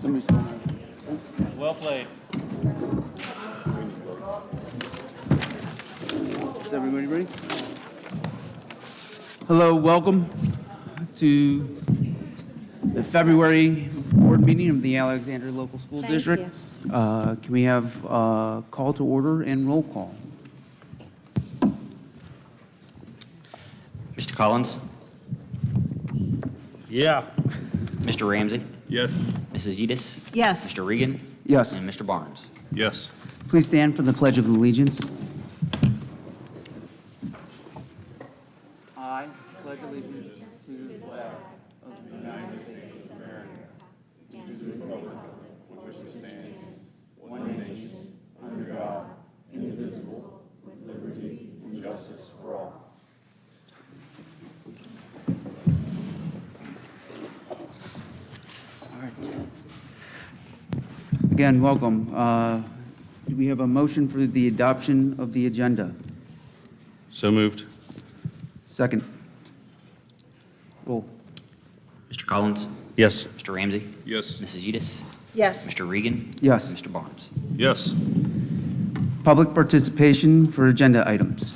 Somebody's going on. Well played. Is everybody ready? Hello, welcome to the February board meeting of the Alexandria Local School Thank District. you. Can we have call to order and roll call? Mr. Collins? Yeah. Mr. Ramsey? Yes. Mrs. Edis? Yes. Mr. Regan? Yes. And Mr. Barnes? Yes. Please stand for the Pledge of Allegiance. I pledge allegiance to the flag of the United States of America and to the republic for which it stands, one nation, under God, indivisible, with liberty and justice for all. All right. Again, welcome. Do we have a motion for the adoption of the agenda? So moved. Second. Roll. Mr. Collins? Yes. Mr. Ramsey? Yes. Mrs. Edis? Yes. Mr. Regan? Yes. And Mr. Barnes? Yes. Public participation for agenda items.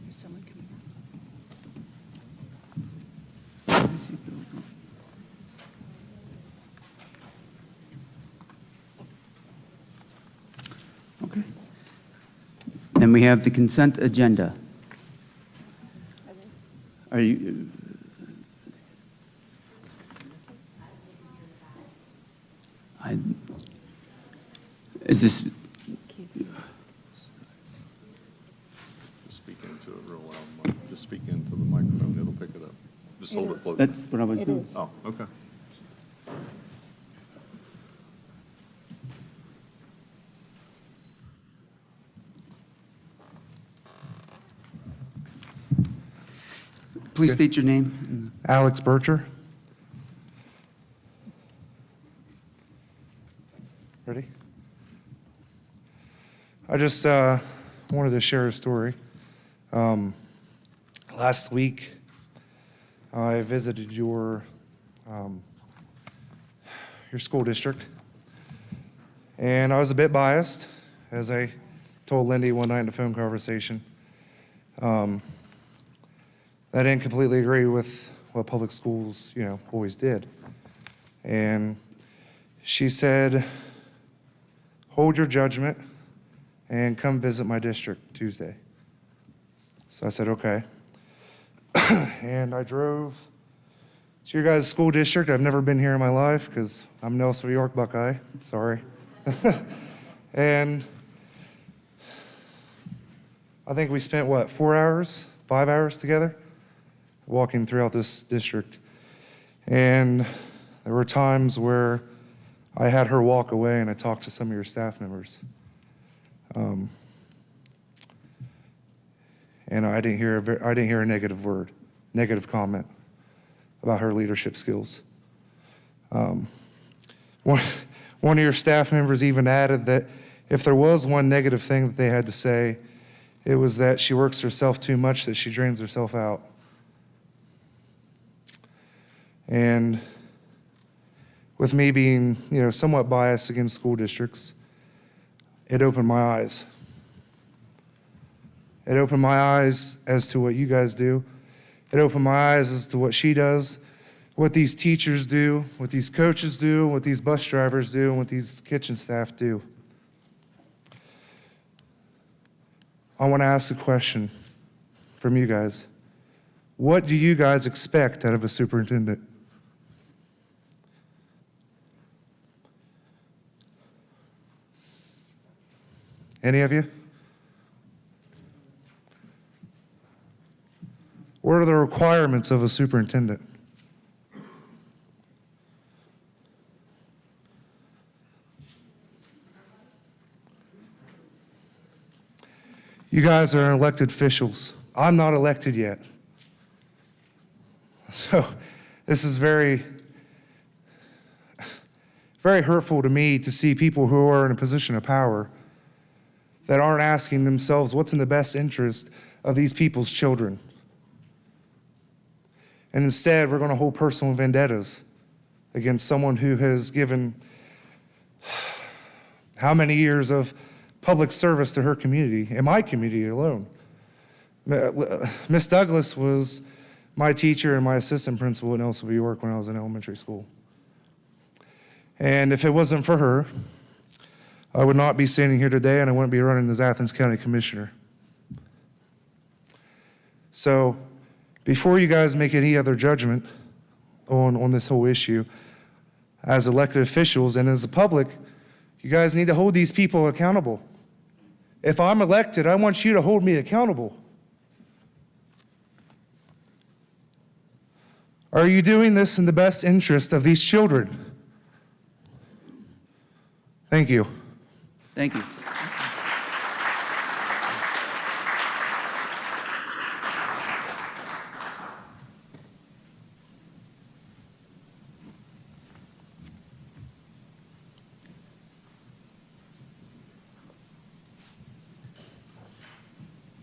Is someone coming up? Okay. Then we have the consent agenda. Are you? Is this, Just speak into it real loud. Just speak into the microphone. It'll pick it up. Just It hold it is. close. that's what I was It doing. is. Oh, okay. Please state your name. Alex Bircher. Ready? I just wanted to share a story. Last week, I visited your school district, and I was a bit biased, as I told Lindy one night in a phone conversation. I didn't completely agree with what public schools, always did. And she said, hold your judgment and come visit my district Tuesday. So I said, okay. And I drove to your guys' school district. I've never been here in my life because I'm Nelsonville York Buckeye. Sorry. And I think we spent, 4 hours, 5 hours together? Walking throughout this district. And there were times where I had her walk away and I talked to some of your staff members. And I didn't hear a negative comment about her leadership skills. One of your staff members even added that if there was one negative thing that they had to say, it was that she works herself too much, that she drains herself out. And with me being, somewhat biased against school districts, it opened my eyes. It opened my eyes as to what you guys do. It opened my eyes as to what she does, what these teachers do, what these coaches do, what these bus drivers do, and what these kitchen staff do. I want to ask a question from you guys. What do you guys expect out of a superintendent? Any of you? What are the requirements of a superintendent? You guys are elected officials. I'm not elected yet. So this is very hurtful to me to see people who are in a position of power that aren't asking themselves what's in the best interest of these people's children. And instead, we're going to hold personal vendettas against someone who has given how many years of public service to her community, and my community alone. Miss Douglas was my teacher and my assistant principal in Ellisville, York when I was in elementary school. And if it wasn't for her, I would not be standing here today and I wouldn't be running as Athens County Commissioner. So before you guys make any other judgment on this whole issue, as elected officials and as the public, you guys need to hold these people accountable. If I'm elected, I want you to hold me accountable. Are you doing this in the best interest of these children? Thank you. Thank you.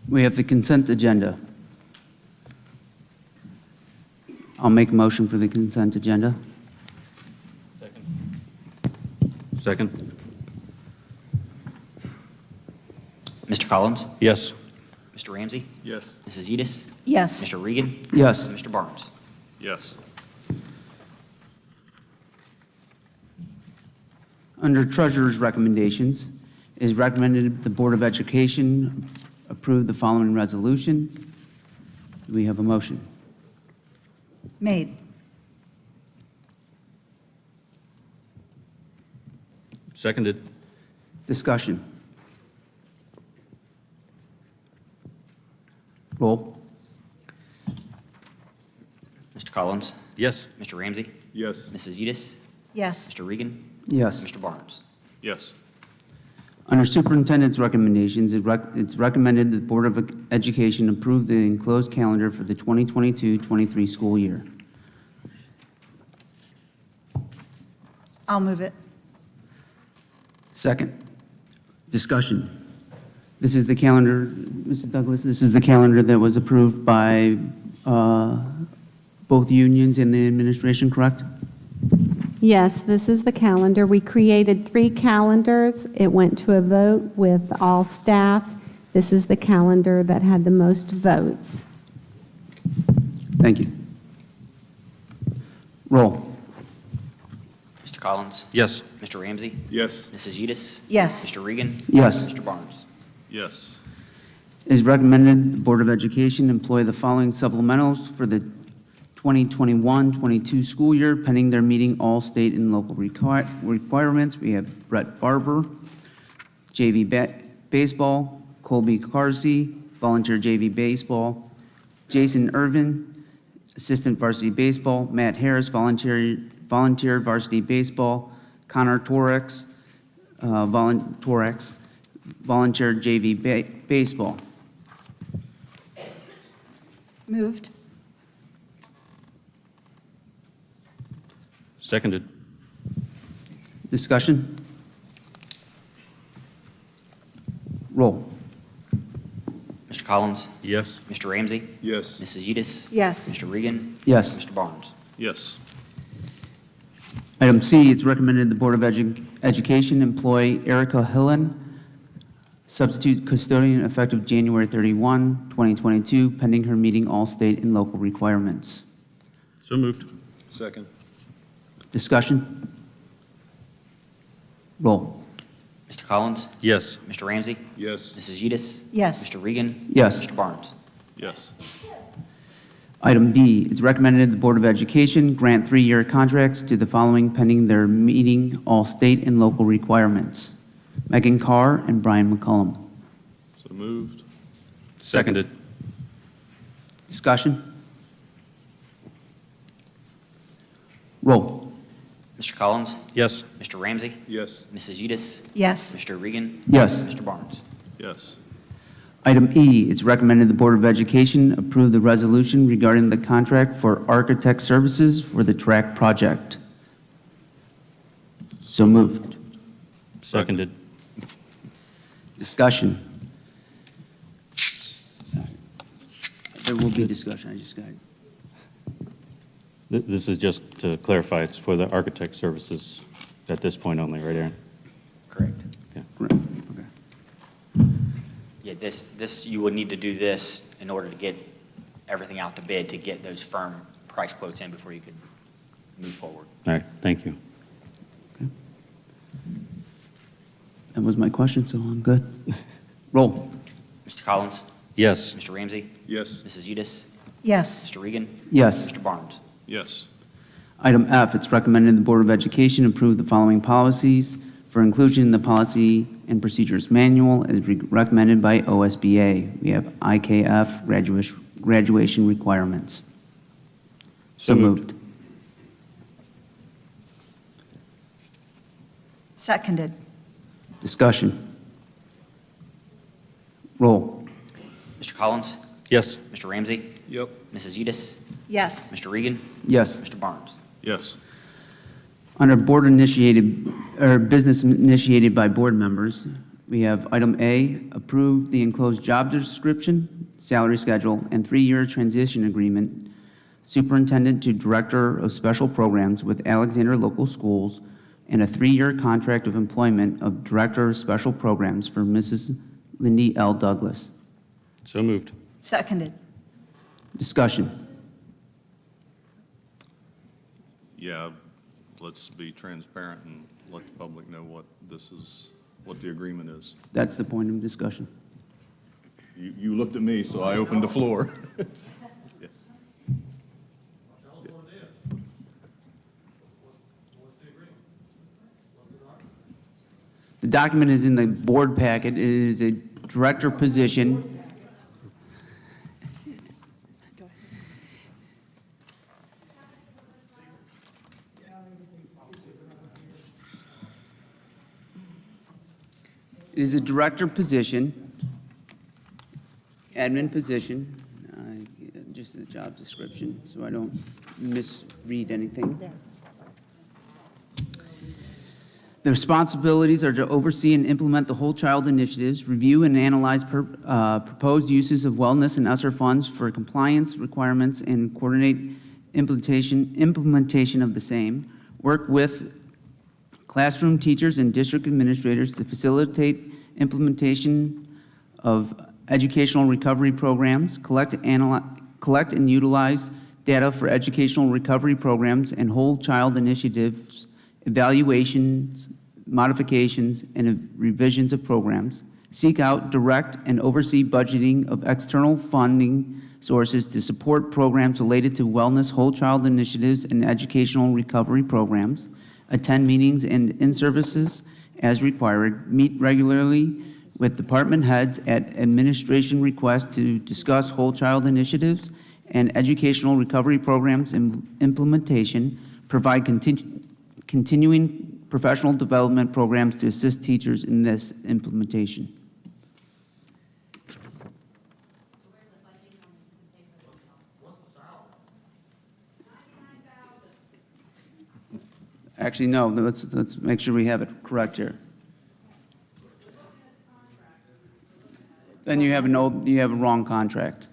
We have the consent agenda. I'll make a motion for the consent agenda. Second. Mr. Collins? Yes. Mr. Ramsey? Yes. Mrs. Udis? Yes. Mr. Regan? Yes. Mr. Barnes? Yes. Under Treasurer's recommendations, it is recommended the Board of Education approve the following resolution. Do we have a motion? Made. Seconded. Discussion. Roll. Mr. Collins? Yes. Mr. Ramsey? Yes. Mrs. Udis? Yes. Mr. Regan? Yes. Mr. Barnes? Yes. Under Superintendent's recommendations, it's recommended the Board of Education approve the enclosed calendar for the 2022-23 school year. I'll move it. Second. Discussion. This is the calendar, Mrs. Douglas, this is the calendar that was approved by both unions and the administration, correct? Yes, this is the calendar. We created 3 calendars. It went to a vote with all staff. This is the calendar that had the most votes. Thank you. Roll. Mr. Collins? Yes. Mr. Ramsey? Yes. Mrs. Udis? Yes. Mr. Regan? Yes. Mr. Barnes? Yes. It is recommended the Board of Education employ the following supplementals for the 2021-22 school year, pending their meeting all state and local requirements. We have Brett Barber, JV baseball, Colby Carsey, volunteer JV baseball, Jason Irvin, assistant varsity baseball, Matt Harris, volunteer varsity baseball, Connor Torex, volunteer JV baseball. Moved. Seconded. Discussion? Roll. Mr. Collins? Yes. Mr. Ramsey? Yes. Mrs. Udis? Yes. Mr. Regan? Yes. Mr. Barnes? Yes. Item C, it's recommended the Board of Education employ Erica Hillen, substitute custodian, effective January 31, 2022, pending her meeting all state and local requirements. So moved. Second. Discussion? Roll. Mr. Collins? Yes. Mr. Ramsey? Yes. Mrs. Udis? Yes. Mr. Regan? Yes. Mr. Barnes? Yes. Item D, it's recommended the Board of Education grant 3-year contracts to the following pending their meeting all state and local requirements. Megan Carr and Brian McCullum. So moved. Seconded. Discussion? Roll. Mr. Collins? Yes. Mr. Ramsey? Yes. Mrs. Udis? Yes. Mr. Regan? Yes. Mr. Barnes? Yes. Item E, it's recommended the Board of Education approve the resolution regarding the contract for architect services for the track project. So moved. Seconded. Discussion. There will be discussion, I just got it. This is just to clarify, it's for the architect services at this point only, right, Aaron? Correct. Yeah. Correct. Okay. Yeah, you would need to do this in order to get everything out to bid, to get those firm price quotes in before you could move forward. All right, thank you. That was my question, so I'm good. Roll. Mr. Collins? Yes. Mr. Ramsey? Yes. Mrs. Udis? Yes. Mr. Regan? Yes. Mr. Barnes? Yes. Item F, it's recommended the Board of Education approve the following policies for inclusion in the Policy and Procedures Manual as recommended by OSBA. We have IKF, graduation requirements. So moved. Seconded. Discussion. Roll. Mr. Collins? Yes. Mr. Ramsey? Yep. Mrs. Udis? Yes. Mr. Regan? Yes. Mr. Barnes? Yes. Under board initiated, or business initiated by board members, we have item A, approve the enclosed job description, salary schedule, and 3-year transition agreement, superintendent to director of special programs with Alexander Local Schools, and a 3-year contract of employment of director of special programs for Mrs. Lindy L. Douglas. So moved. Seconded. Discussion. Yeah, let's be transparent and let the public know what what the agreement is. That's the point of discussion. You looked at me, so I opened the floor. Yeah. The document is in the board packet. It is a director position. It is a director position, admin position, just the job description, so I don't misread anything. The responsibilities are to oversee and implement the whole child initiatives, review and analyze proposed uses of wellness and ESSER funds for compliance requirements, and coordinate implementation of the same, work with classroom teachers and district administrators to facilitate implementation of educational recovery programs, collect and utilize data for educational recovery programs and whole child initiatives, evaluations, modifications, and revisions of programs, seek out, direct, and oversee budgeting of external funding sources to support programs related to wellness, whole child initiatives, and educational recovery programs, attend meetings and in-services as required, meet regularly with department heads at administration request to discuss whole child initiatives and educational recovery programs and implementation, provide continuing professional development programs to assist teachers in this implementation. Actually, no, let's make sure we have it correct here. Then you have a wrong contract.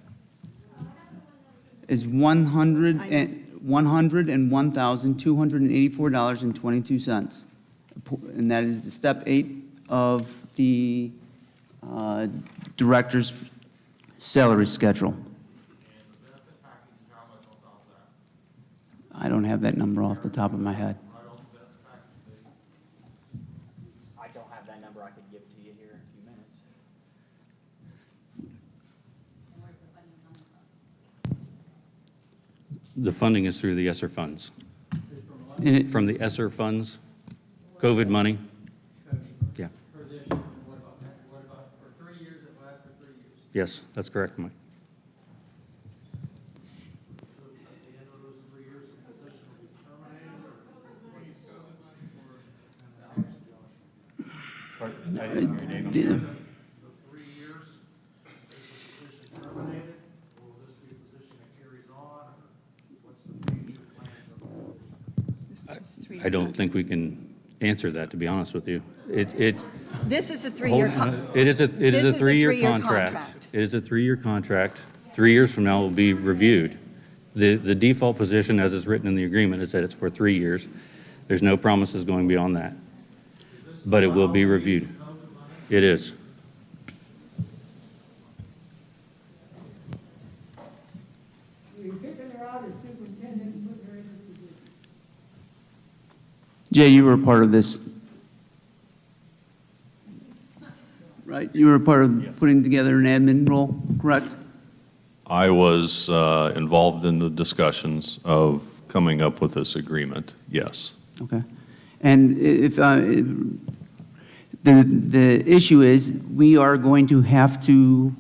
Is $101,284.22. And that is the step 8 of the director's salary schedule. I don't have that number off the top of my head. I don't have that number. I could give it to you here in a few minutes. The funding is through the ESSER funds. And it- From the ESSER funds, COVID money. Yeah. For this year, what about for 3 years, it lasts for 3 years? Yes, that's correct, Mike. So at the end of those 3 years, the position will be terminated, or the- the 3 years, is the position terminated, or will this be a position that carries on, or what's the future plans of the position? I don't think we can answer that, to be honest with you. This is a three-year It is a This is a three-year three-year contract. contract. It is a three-year contract. 3 years from now, it will be reviewed. The default position, as is written in the agreement, is that it's for 3 years. There's no promises going beyond that. But it will be reviewed. It is. Jay, you were part of this, right? You were part of putting together an admin role, correct? I was involved in the discussions of coming up with this agreement, yes. Okay. And if, the issue is, we are going to have to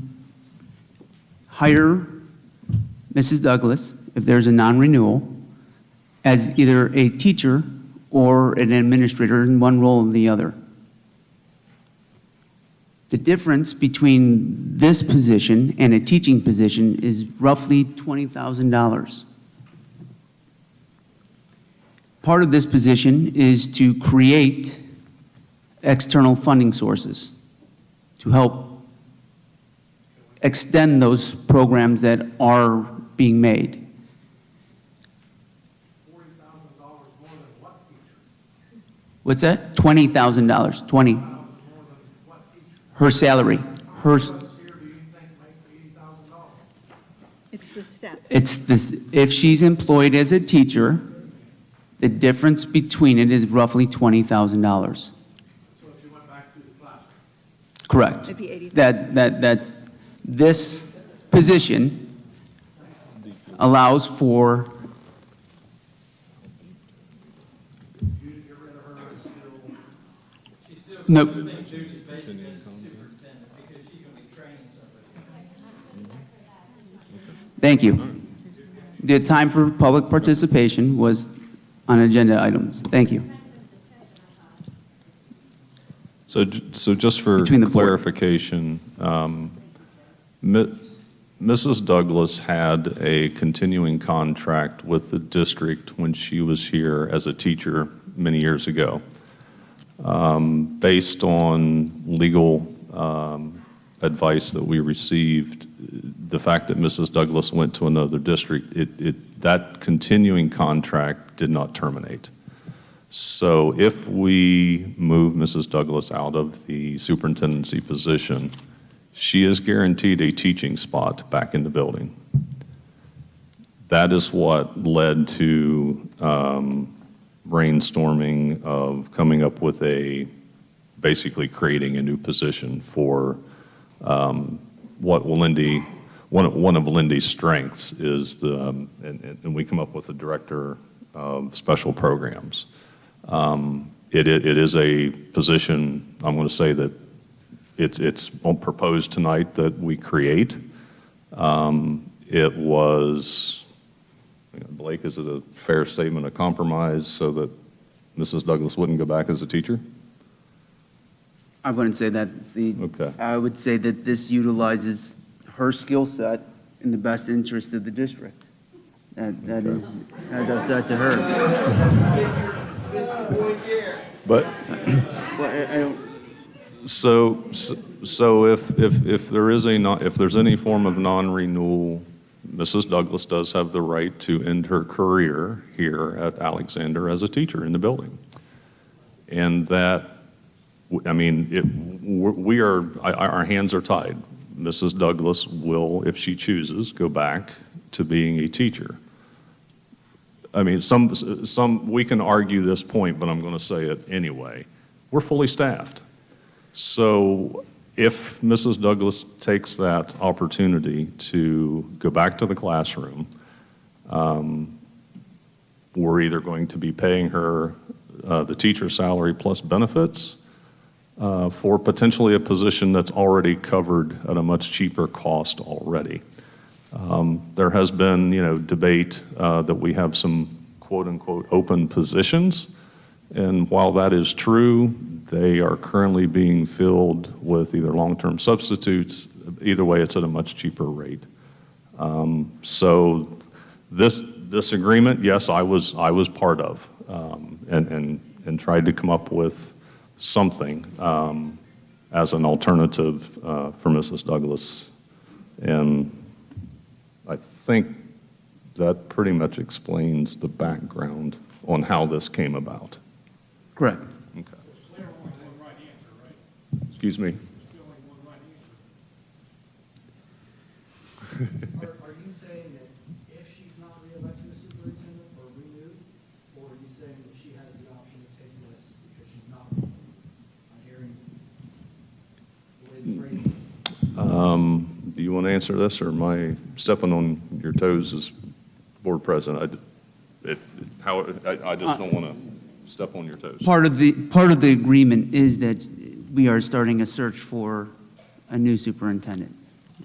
hire Mrs. Douglas, if there's a non-renewal, as either a teacher or an administrator in one role or the other. The difference between this position and a teaching position is roughly $20,000. Part of this position is to create external funding sources to help extend those programs that are being made. $40,000 more than what teacher? What's that? $20,000, 20. More than what teacher? Her salary, her, What's here do you think make $80,000? It's the step. it's this, if she's employed as a teacher, the difference between it is roughly $20,000. So if you went back to the classroom? Correct. It'd be $80,000. That's, this position allows for, You get rid of her and still, She's still No. going to do the same duties basically as the superintendent because she's going to be training somebody. thank you. The time for public participation was on agenda items. Thank you. So just for Between the board. clarification, Mrs. Douglas had a continuing contract with the district when she was here as a teacher many years ago. Based on legal advice that we received, the fact that Mrs. Douglas went to another district, that continuing contract did not terminate. So if we move Mrs. Douglas out of the superintendency position, she is guaranteed a teaching spot back in the building. That is what led to brainstorming of coming up with basically creating a new position for what Lindy, one of Lindy's strengths is and we come up with a director of special programs. It is a position, I'm going to say that it's proposed tonight that we create. It was, Blake, is it a fair statement, a compromise so that Mrs. Douglas wouldn't go back as a teacher? I wouldn't say that's the, Okay. I would say that this utilizes her skill set in the best interest of the district. That is, as I've said to her. But, Well, I don't, so if there is if there's any form of non-renewal, Mrs. Douglas does have the right to end her career here at Alexander as a teacher in the building. And that, I mean, our hands are tied. Mrs. Douglas will, if she chooses, go back to being a teacher. I mean, we can argue this point, but I'm going to say it anyway. We're fully staffed. So if Mrs. Douglas takes that opportunity to go back to the classroom, we're either going to be paying her the teacher salary plus benefits for potentially a position that's already covered at a much cheaper cost already. There has been, debate that we have some quote-unquote open positions, and while that is true, they are currently being filled with either long-term substitutes. Either way, it's at a much cheaper rate. So this agreement, yes, I was part of, and tried to come up with something. as an alternative for Mrs. Douglas. And I think that pretty much explains the background on how this came about. Correct. Okay. Excuse me? Are you saying that if she's not reelected as superintendent or renewed, or are you saying that she has the option to take this because she's not? I'm hearing the way the phrase is. Do you want to answer this, or am I stepping on your toes as board president? I just don't want to step on your toes. Part of the agreement is that we are starting a search for a new superintendent.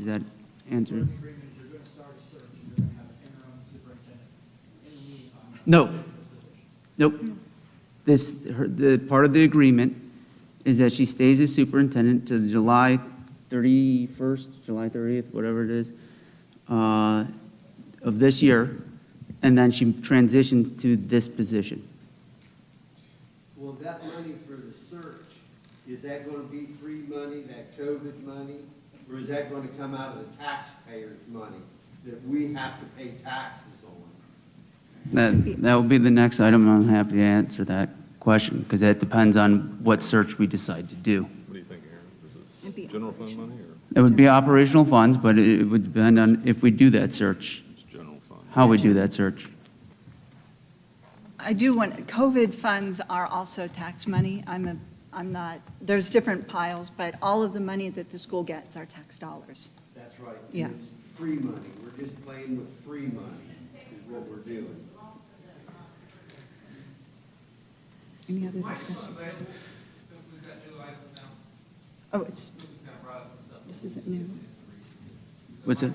Is that answer? The agreement is you're going to start a search and you're going to have an interim superintendent in the meantime. No. Takes this position. Nope. The part of the agreement is that she stays as superintendent to July 31st, July 30th, whatever it is, of this year, and then she transitions to this position. Well, that money for the search, is that going to be free money, that COVID money? Or is that going to come out of the taxpayers' money that we have to pay taxes on? That will be the next item. I'm happy to answer that question, because that depends on what search we decide to do. What do you think, Aaron? It'd Is be it general fund money, or It would be operational funds, but it would depend on if we do that search, it's general fund? how we do that search. I do want, COVID funds are also tax money. I'm not, there's different piles, but all of the money that the school gets are tax dollars. That's right. Yeah. It's free money. We're just playing with free money is what we're doing. Any other discussion? Oh, it's, this isn't new. What's it?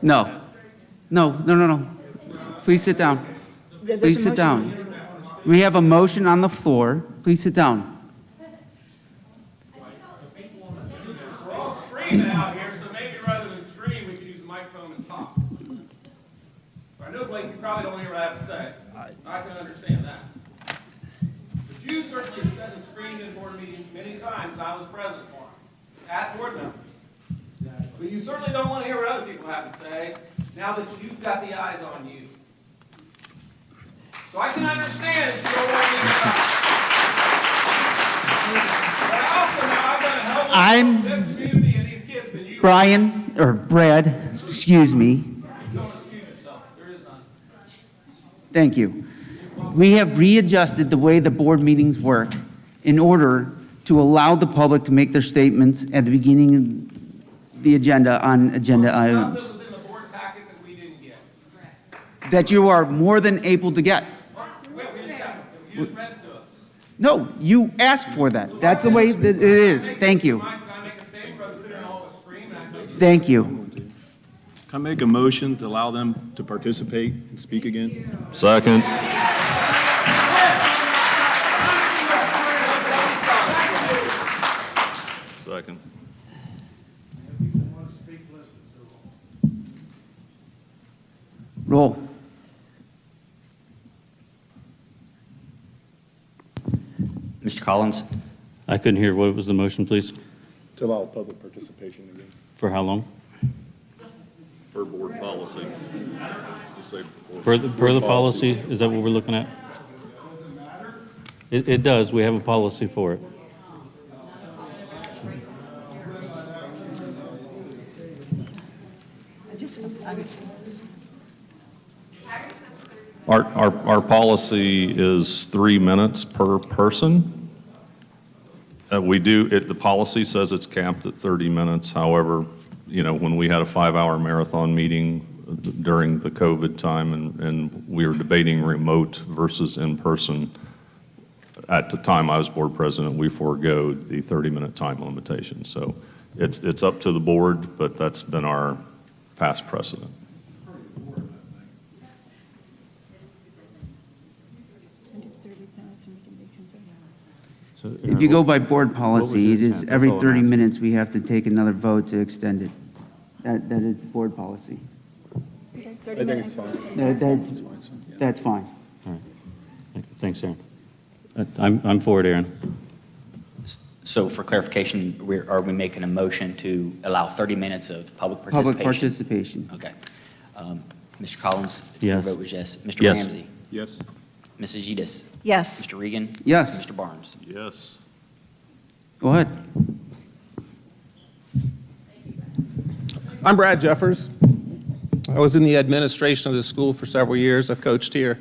No. No. Please sit down. There's a Please sit motion. down. We have a motion on the floor. Please sit down. We're all screaming out here, so maybe rather than scream, we could use a microphone and talk. I know, Blake, you probably don't hear what I have to say. I can understand that. But you certainly have said and screamed in board meetings many times, and I was present for them, at board members. But you certainly don't want to hear what other people have to say, now that you've got the eyes on you. So I can understand that you don't want to hear about it. But I also know I've done a hell of a lot for this community and these kids than you. Brian, or Brad, excuse me. You don't excuse yourself. There is none. Thank you. We have readjusted the way the board meetings work in order to allow the public to make their statements at the beginning of the agenda on agenda Stuff items that was in the board packet that we didn't get. that you are more than able to get. Well, we just got it. You just read it to us. No, you asked for that. That's the way that it is. Thank you. Can I make a statement rather than sitting all the scream and act like you? Thank you. Can I make a motion to allow them to participate and speak again? Second. Second. If people want to speak, listen to them. Roll. Mr. Collins? I couldn't hear. What was the motion, please? To allow public participation again. For how long? Per board policy. You say Per the policy, is that what we're looking at? It does. We have a policy for it. I would say this. Our policy is 3 minutes per person. The policy says it's capped at 30 minutes. However, when we had a 5-hour marathon meeting during the COVID time and we were debating remote versus in-person, at the time I was board president, we forego the 30-minute time limitation. So it's up to the board, but that's been our past precedent. If you go by board What was policy, your it is intent? That's every all I'm 30 asking. minutes we have to take another vote to extend it. That is board policy. Okay, I think it's fine. That's fine. All right. Thanks, Aaron. I'm for it, Aaron. So for clarification, are we making a motion to allow 30 minutes of public participation? Public participation. Okay. Mr. Collins? Your Yes. vote was yes. Mr. Yes. Ramsey? Yes. Mrs. Udis? Yes. Mr. Regan? Yes. Mr. Barnes? Yes. Go ahead. I'm Brad Jeffers. I was in the administration of the school for several years. I've coached here.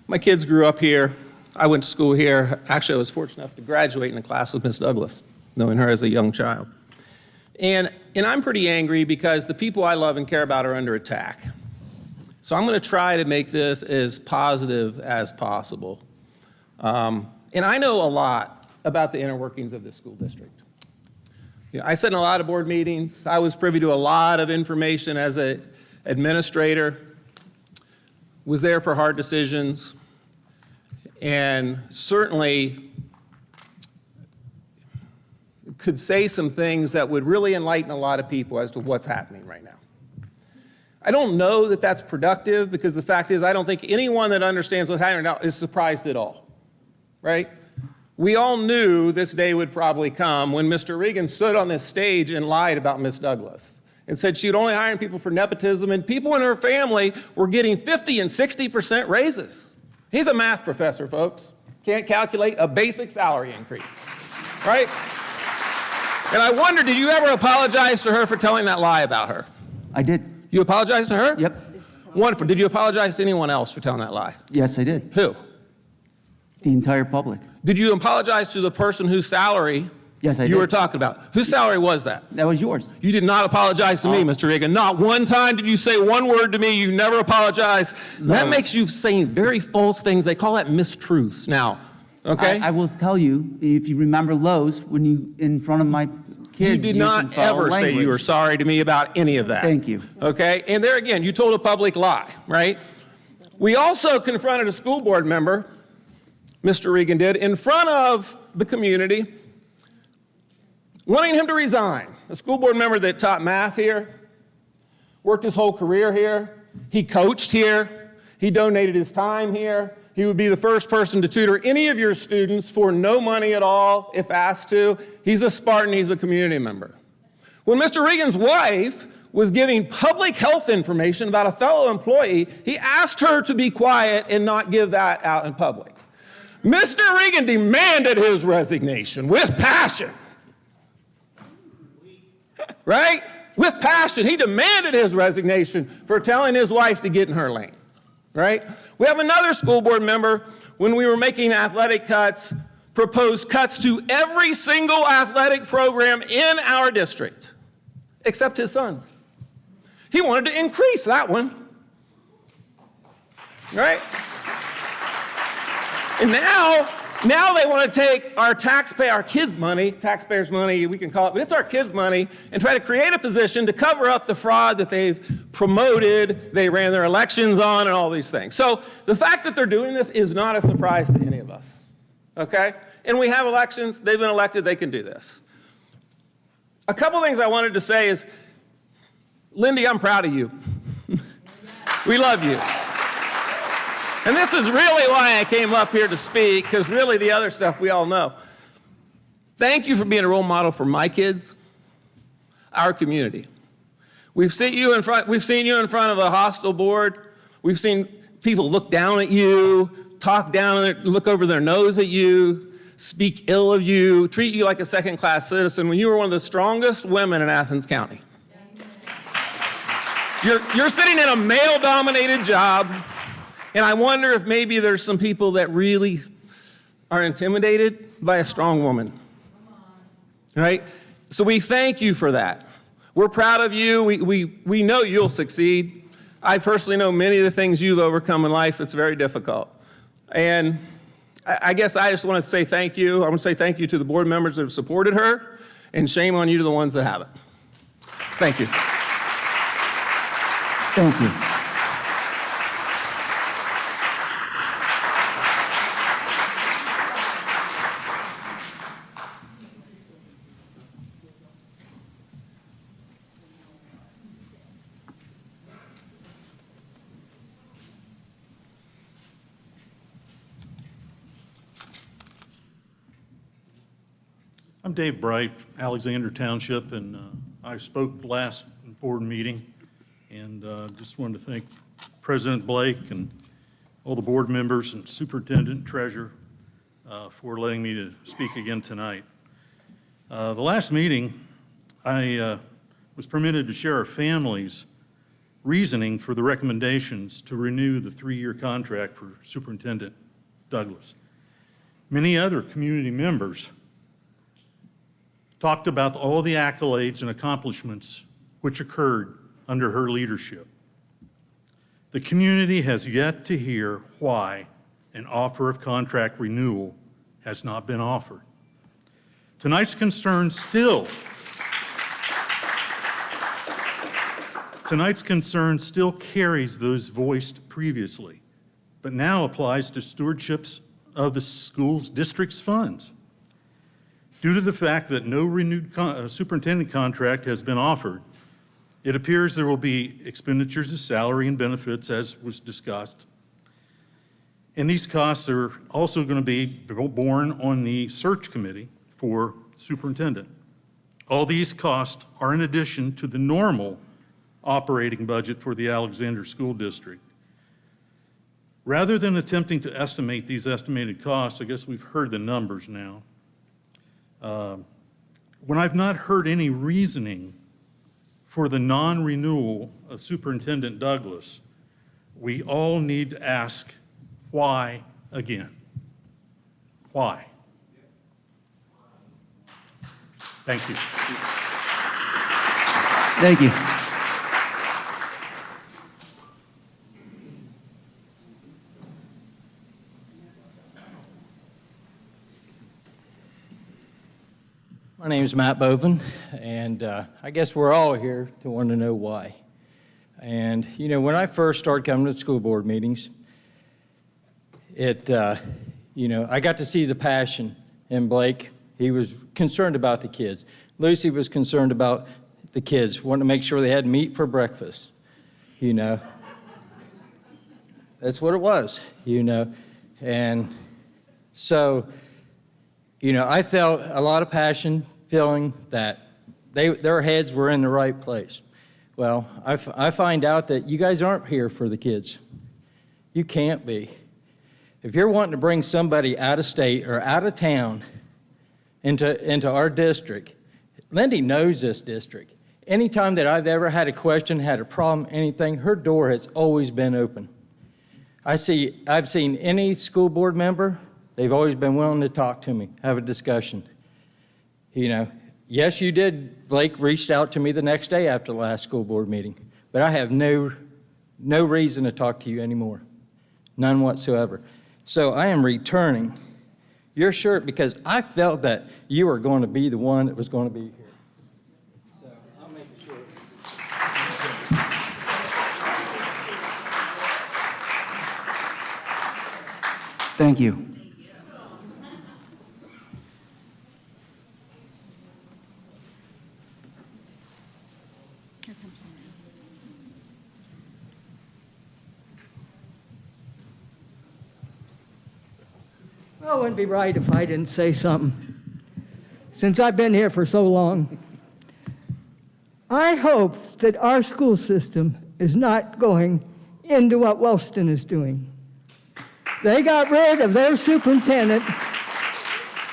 My kids grew up here. I went to school here. Actually, I was fortunate enough to graduate in a class with Miss Douglas, knowing her as a young child. And I'm pretty angry because the people I love and care about are under attack. So I'm going to try to make this as positive as possible. And I know a lot about the inner workings of the school district. I sat in a lot of board meetings. I was privy to a lot of information as an administrator, was there for hard decisions, and certainly could say some things that would really enlighten a lot of people as to what's happening right now. I don't know that that's productive, because the fact is I don't think anyone that understands what's happening now is surprised at all, right? We all knew this day would probably come when Mr. Regan stood on this stage and lied about Miss Douglas and said she'd only hiring people for nepotism, and people in her family were getting 50 and 60% raises. He's a math professor, folks. Can't calculate a basic salary increase, right? And I wonder, did you ever apologize to her for telling that lie about her? I did. You apologized to her? Yep. Wonderful. Did you apologize to anyone else for telling that lie? Yes, I did. Who? The entire public. Did you apologize to the person whose salary Yes, I you did. were talking about? Whose salary was that? That was yours. You did not apologize to me, Mr. Regan. Not one time did you say one word to me. You never apologized. That makes you saying very false things. They call that mistruths now, okay? I will tell you, if you remember Lowe's, when you, in front of my kids. You did used not some foul ever say you were language. sorry to me about any of that. Thank you. Okay? And there again, you told a public lie, right? We also confronted a school board member, Mr. Regan did, in front of the community, wanting him to resign. A school board member that taught math here, worked his whole career here, he coached here, he donated his time here. He would be the first person to tutor any of your students for no money at all, if asked to. He's a Spartan, he's a community member. When Mr. Regan's wife was giving public health information about a fellow employee, he asked her to be quiet and not give that out in public. Mr. Regan demanded his resignation with passion. Right? With passion. He demanded his resignation for telling his wife to get in her lane. Right? We have another school board member, when we were making athletic cuts, proposed cuts to every single athletic program in our district, except his son's. He wanted to increase that one. Right? And now they want to take our kids' money, taxpayers' money, we can call it, but it's our kids' money, and try to create a position to cover up the fraud that they've promoted, they ran their elections on, and all these things. So the fact that they're doing this is not a surprise to any of us, okay? And we have elections, they've been elected, they can do this. A couple things I wanted to say is, Lindy, I'm proud of you. We love you. And this is really why I came up here to speak, because really the other stuff we all know. Thank you for being a role model for my kids, our community. We've seen you in front of a hostile board. We've seen people look down at you, talk down, look over their nose at you, speak ill of you, treat you like a second-class citizen when you were one of the strongest women in Athens County. You're sitting in a male-dominated job. And I wonder if maybe there's some people that really are intimidated by a strong woman. Right? So we thank you for that. We're proud of you. We know you'll succeed. I personally know many of the things you've overcome in life that's very difficult. And I guess I just want to say thank you. I want to say thank you to the board members that have supported her, and shame on you to the ones that haven't. Thank you. Thank you. I'm Dave Bright, Alexander Township, and I spoke last board meeting, and just wanted to thank President Blake and all the board members and superintendent and treasurer for letting me to speak again tonight. The last meeting, I was permitted to share our family's reasoning for the recommendations to renew the 3-year contract for Superintendent Douglas. Many other community members talked about all the accolades and accomplishments which occurred under her leadership. The community has yet to hear why an offer of contract renewal has not been offered. Tonight's concern still carries those voiced previously, but now applies to stewardships of the school's district's funds. Due to the fact that no renewed superintendent contract has been offered, it appears there will be expenditures of salary and benefits, as was discussed. And these costs are also going to be borne on the search committee for superintendent. All these costs are in addition to the normal operating budget for the Alexander School District. Rather than attempting to estimate these estimated costs, I guess we've heard the numbers now. When I've not heard any reasoning for the non-renewal of Superintendent Douglas, we all need to ask why again. Why? Thank you. Thank you. My name is Matt Bovin, and I guess we're all here to want to know why. And, you know, when I first started coming to the school board meetings, I got to see the passion in Blake. He was concerned about the kids. Lucy was concerned about the kids, wanting to make sure they had meat for breakfast, you know. That's what it was, you know. And so, you know, I felt a lot of passion, feeling that their heads were in the right place. Well, I find out that you guys aren't here for the kids. You can't be. If you're wanting to bring somebody out of state or out of town into our district, Lindy knows this district. Anytime that I've ever had a question, had a problem, anything, her door has always been open. I've seen any school board member, they've always been willing to talk to me, have a discussion. You know, yes, you did. Blake reached out to me the next day after the last school board meeting, but I have no reason to talk to you anymore, none whatsoever. So I am returning your shirt because I felt that you were going to be the one that was going to be here. So I'll make it short. Thank you. Here comes someone else. Well, it wouldn't be right if I didn't say something. Since I've been here for so long, I hope that our school system is not going into what Wellston is doing. They got rid of their superintendent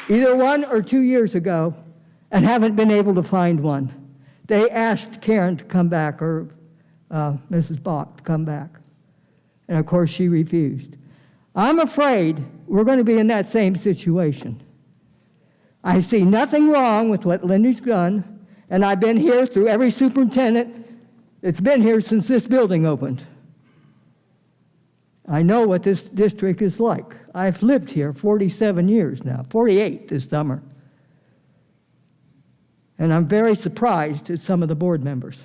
either 1 or 2 years ago and haven't been able to find one. They asked Karen to come back, or Mrs. Bach to come back. And of course, she refused. I'm afraid we're going to be in that same situation. I see nothing wrong with what Lindy's done, and I've been here through every superintendent that's been here since this building opened. I know what this district is like. I've lived here 47 years now, 48 this summer. And I'm very surprised at some of the board members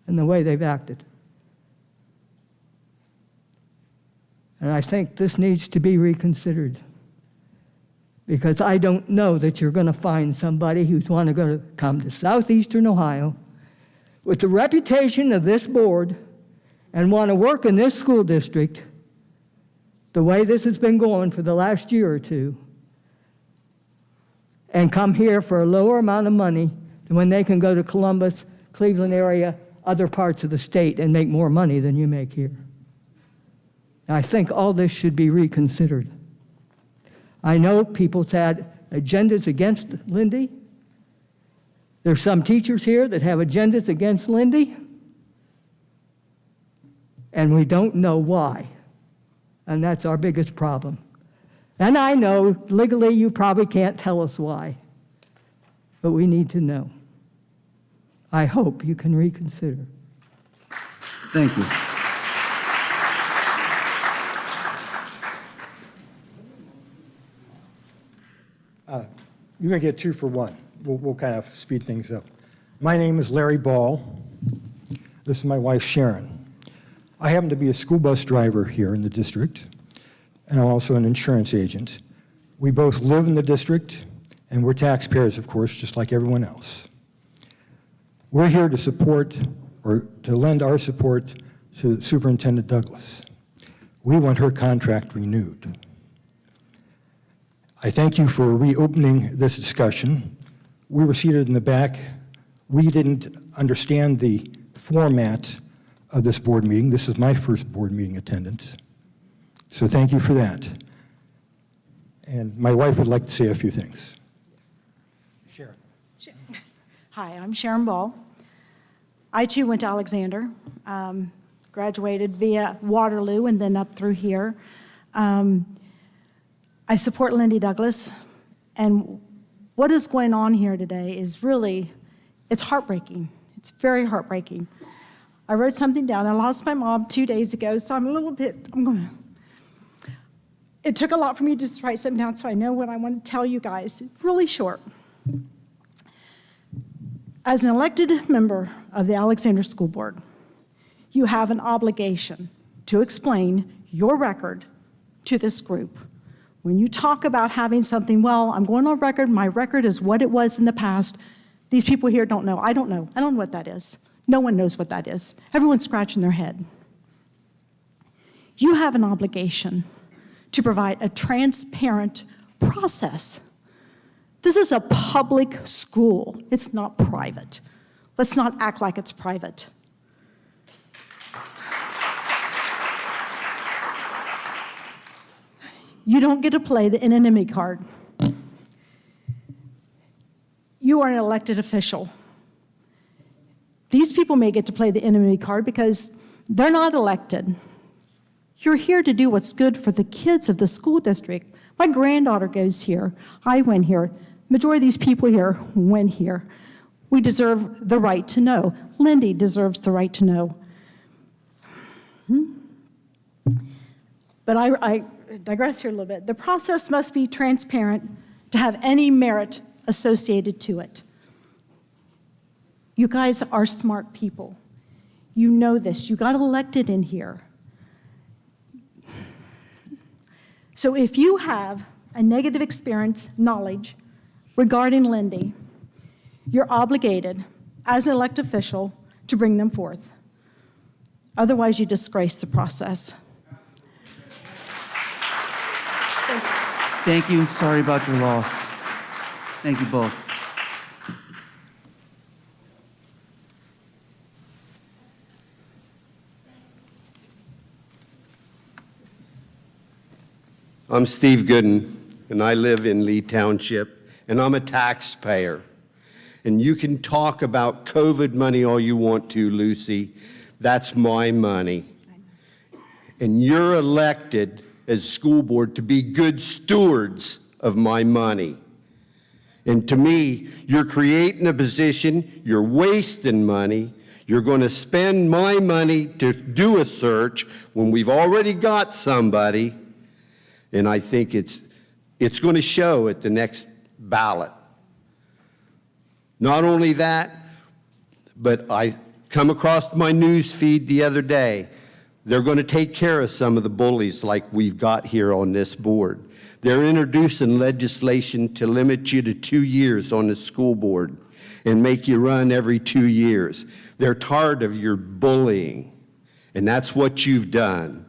and the way they've acted. And I think this needs to be reconsidered, because I don't know that you're going to find somebody who's want to come to southeastern Ohio with the reputation of this board and want to work in this school district the way this has been going for the last year or two, and come here for a lower amount of money than when they can go to Columbus, Cleveland area, other parts of the state and make more money than you make here. I think all this should be reconsidered. I know people's had agendas against Lindy. There's some teachers here that have agendas against Lindy, and we don't know why. And that's our biggest problem. And I know legally you probably can't tell us why, but we need to know. I hope you can reconsider. Thank you. You're going to get 2 for 1. We'll kind of speed things up. My name is Larry Ball. This is my wife, Sharon. I happen to be a school bus driver here in the district, and I'm also an insurance agent. We both live in the district, and we're taxpayers, of course, just like everyone else. We're here to support, or to lend our support to Superintendent Douglas. We want her contract renewed. I thank you for reopening this discussion. We were seated in the back. We didn't understand the format of this board meeting. This is my first board meeting attendance. So thank you for that. And my wife would like to say a few things. Sharon. Hi, I'm Sharon Ball. I too went to Alexander, graduated via Waterloo and then up through here. I support Lindy Douglas, and what is going on here today is really, it's heartbreaking. It's very heartbreaking. I wrote something down. I lost my mom 2 days ago, so I'm a little bit, it took a lot for me to just write something down so I know what I want to tell you guys. Really short. As an elected member of the Alexander School Board, you have an obligation to explain your record to this group. When you talk about having something, well, I'm going on record, my record is what it was in the past, these people here don't know. I don't know. I don't know what that is. No one knows what that is. Everyone's scratching their head. You have an obligation to provide a transparent process. This is a public school. It's not private. Let's not act like it's private. You don't get to play the enemy card. You are an elected official. These people may get to play the enemy card because they're not elected. You're here to do what's good for the kids of the school district. My granddaughter goes here. I went here. Majority of these people here went here. We deserve the right to know. Lindy deserves the right to know. But I digress here a little bit. The process must be transparent to have any merit associated to it. You guys are smart people. You know this. You got elected in here. So if you have a negative experience, knowledge regarding Lindy, you're obligated as an elected official to bring them forth. Otherwise, you disgrace the process. Thank you. Sorry about your loss. Thank you both. I'm Steve Gooden, and I live in Lee Township, and I'm a taxpayer. And you can talk about COVID money all you want to, Lucy. That's my money. And you're elected as school board to be good stewards of my money. And to me, you're creating a position, you're wasting money, you're going to spend my money to do a search when we've already got somebody, and I think it's going to show at the next ballot. Not only that, but I come across my news feed the other day. They're going to take care of some of the bullies like we've got here on this board. They're introducing legislation to limit you to 2 years on the school board and make you run every 2 years. They're tired of your bullying, and that's what you've done.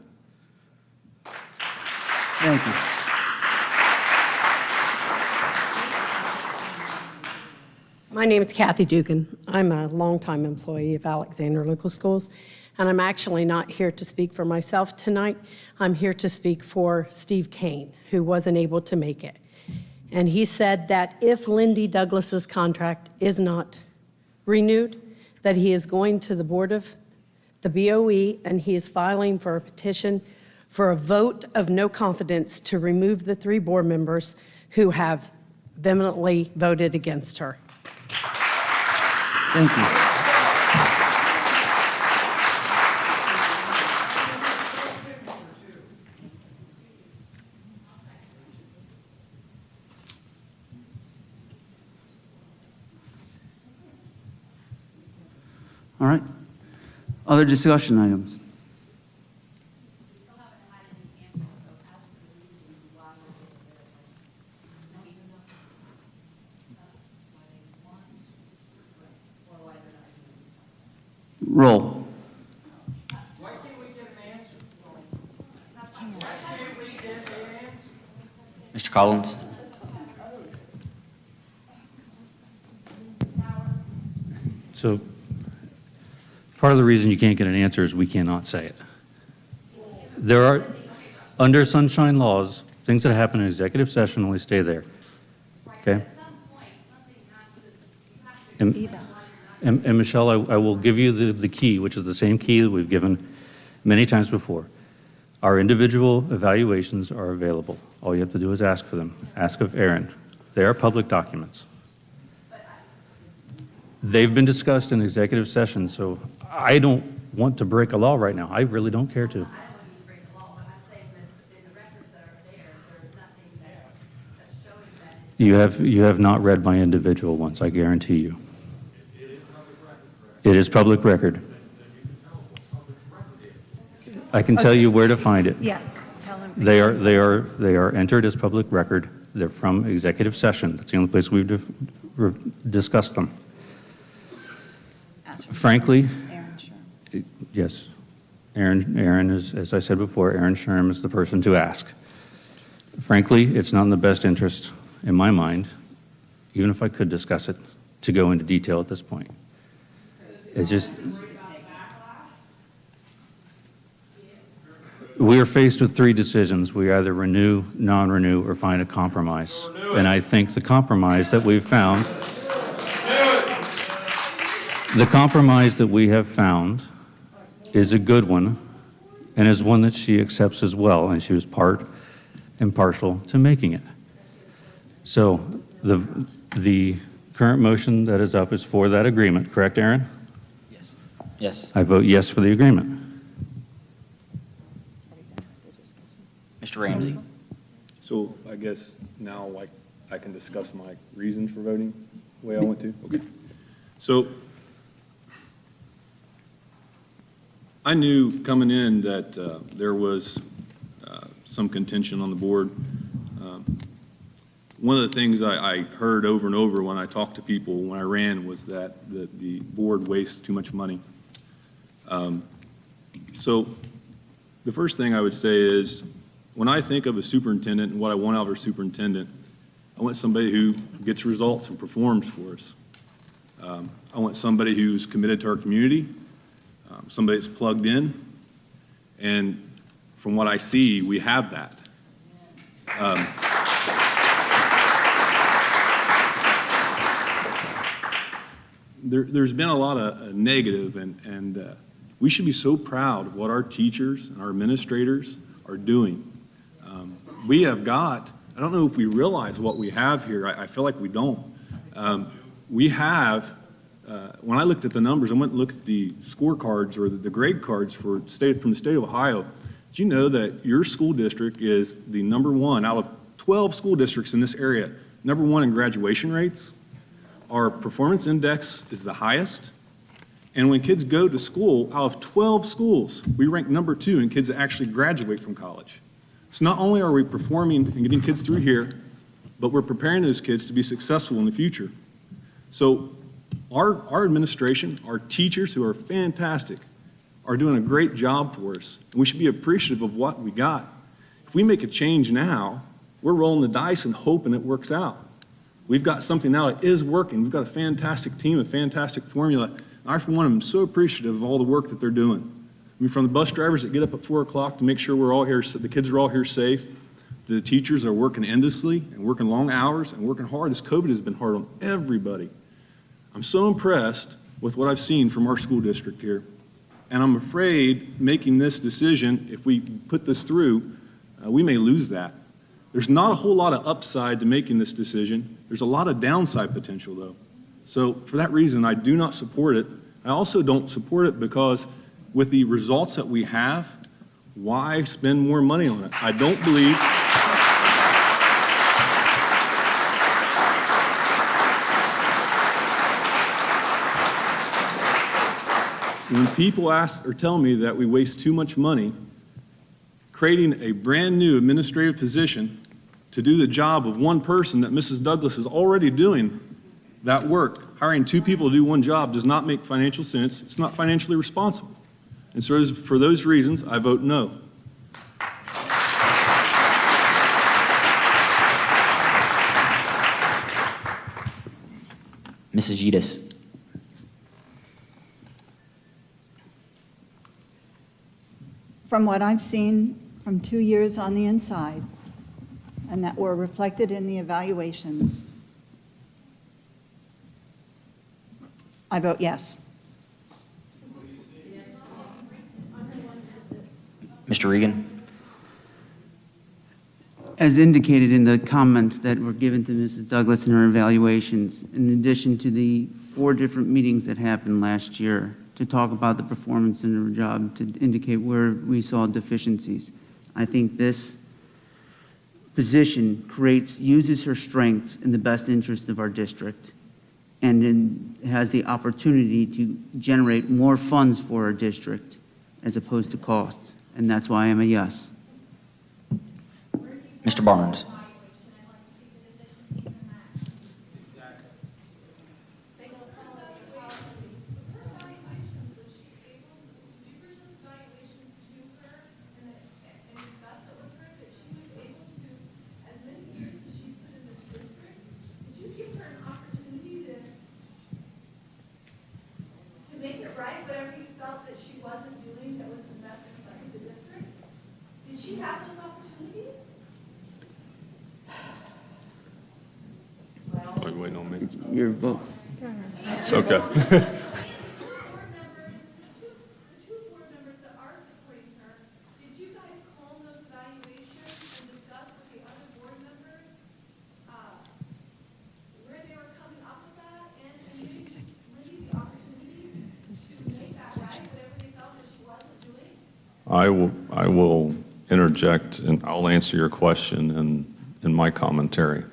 Thank you. My name is Kathy Dugan. I'm a longtime employee of Alexander Local Schools, and I'm actually not here to speak for myself tonight. I'm here to speak for Steve Kane, who wasn't able to make it. And he said that if Lindy Douglas's contract is not renewed, that he is going to the board of the BOE, and he is filing for a petition for a vote of no confidence to remove the 3 board members who have vehemently voted against her. Thank you. All right. Other discussion items? Roll. Mr. Collins? So part of the reason you can't get an answer is we cannot say it. There are, under sunshine laws, things that happen in executive session only stay there. Okay? And Michelle, I will give you the key, which is the same key that we've given many times before. Our individual evaluations are available. All you have to do is ask for them. Ask of Aaron. They are public documents. They've been discussed in executive session, so I don't want to break a law right now. I really don't care to. You have not read my individual ones, I guarantee you. It is public record. I can tell you where to find it. Yeah, tell him. They are entered as public record. They're from executive session. That's the only place we've discussed them. Frankly, yes, Aaron is, as I said before, Aaron Sherm is the person to ask. Frankly, it's not in the best interest, in my mind, even if I could discuss it, to go into detail at this point. It's just, we are faced with 3 decisions. We either renew, non-renew, or find a compromise. And I think the compromise that we've found, is a good one, and is one that she accepts as well, and she was part and partial to making it. So the current motion that is up is for that agreement, correct, Aaron? Yes. Yes. I vote yes for the agreement. Mr. Ramsey? So I guess now, like, I can discuss my reasons for voting the way I want to? Okay. So I knew coming in that there was some contention on the board. One of the things I heard over and over when I talked to people when I ran was that the board wastes too much money. So the first thing I would say is, when I think of a superintendent and what I want out of a superintendent, I want somebody who gets results and performs for us. I want somebody who's committed to our community, somebody that's plugged in, and from what I see, we have that. There's been a lot of negative, and we should be so proud of what our teachers and our administrators are doing. We have got, I don't know if we realize what we have here. I feel like we don't. We have, when I looked at the numbers, I went and looked at the scorecards or the grade cards from the state of Ohio. Did you know that your school district is the #1 out of 12 school districts in this area, #1 in graduation rates? Our performance index is the highest. And when kids go to school, out of 12 schools, we rank #2 in kids that actually graduate from college. So not only are we performing and getting kids through here, but we're preparing those kids to be successful in the future. So our administration, our teachers, who are fantastic, are doing a great job for us. And we should be appreciative of what we got. If we make a change now, we're rolling the dice and hoping it works out. We've got something now that is working. We've got a fantastic team, a fantastic formula. I, for one, am so appreciative of all the work that they're doing. I mean, from the bus drivers that get up at 4 o'clock to make sure we're all here, the kids are all here safe. The teachers are working endlessly and working long hours and working hard. This COVID has been hard on everybody. I'm so impressed with what I've seen from our school district here. And I'm afraid making this decision, if we put this through, we may lose that. There's not a whole lot of upside to making this decision. There's a lot of downside potential, though. So for that reason, I do not support it. I also don't support it because with the results that we have, why spend more money on it? I don't believe. When people ask or tell me that we waste too much money creating a brand new administrative position to do the job of one person that Mrs. Douglas is already doing that work, hiring 2 people to do one job does not make financial sense. It's not financially responsible. And so for those reasons, I vote no. Mrs. Yedis. From what I've seen from 2 years on the inside, and that were reflected in the evaluations, I vote yes. Mr. Regan? As indicated in the comments that were given to Mrs. Douglas in her evaluations, in addition to the 4 different meetings that happened last year to talk about the performance in her job, to indicate where we saw deficiencies, I think this position uses her strengths in the best interest of our district, and then has the opportunity to generate more funds for our district as opposed to costs. And that's why I'm a yes. Mr. Barnes? Are you waiting on me? Your vote. It's okay. I will interject, and I'll answer your question in my commentary.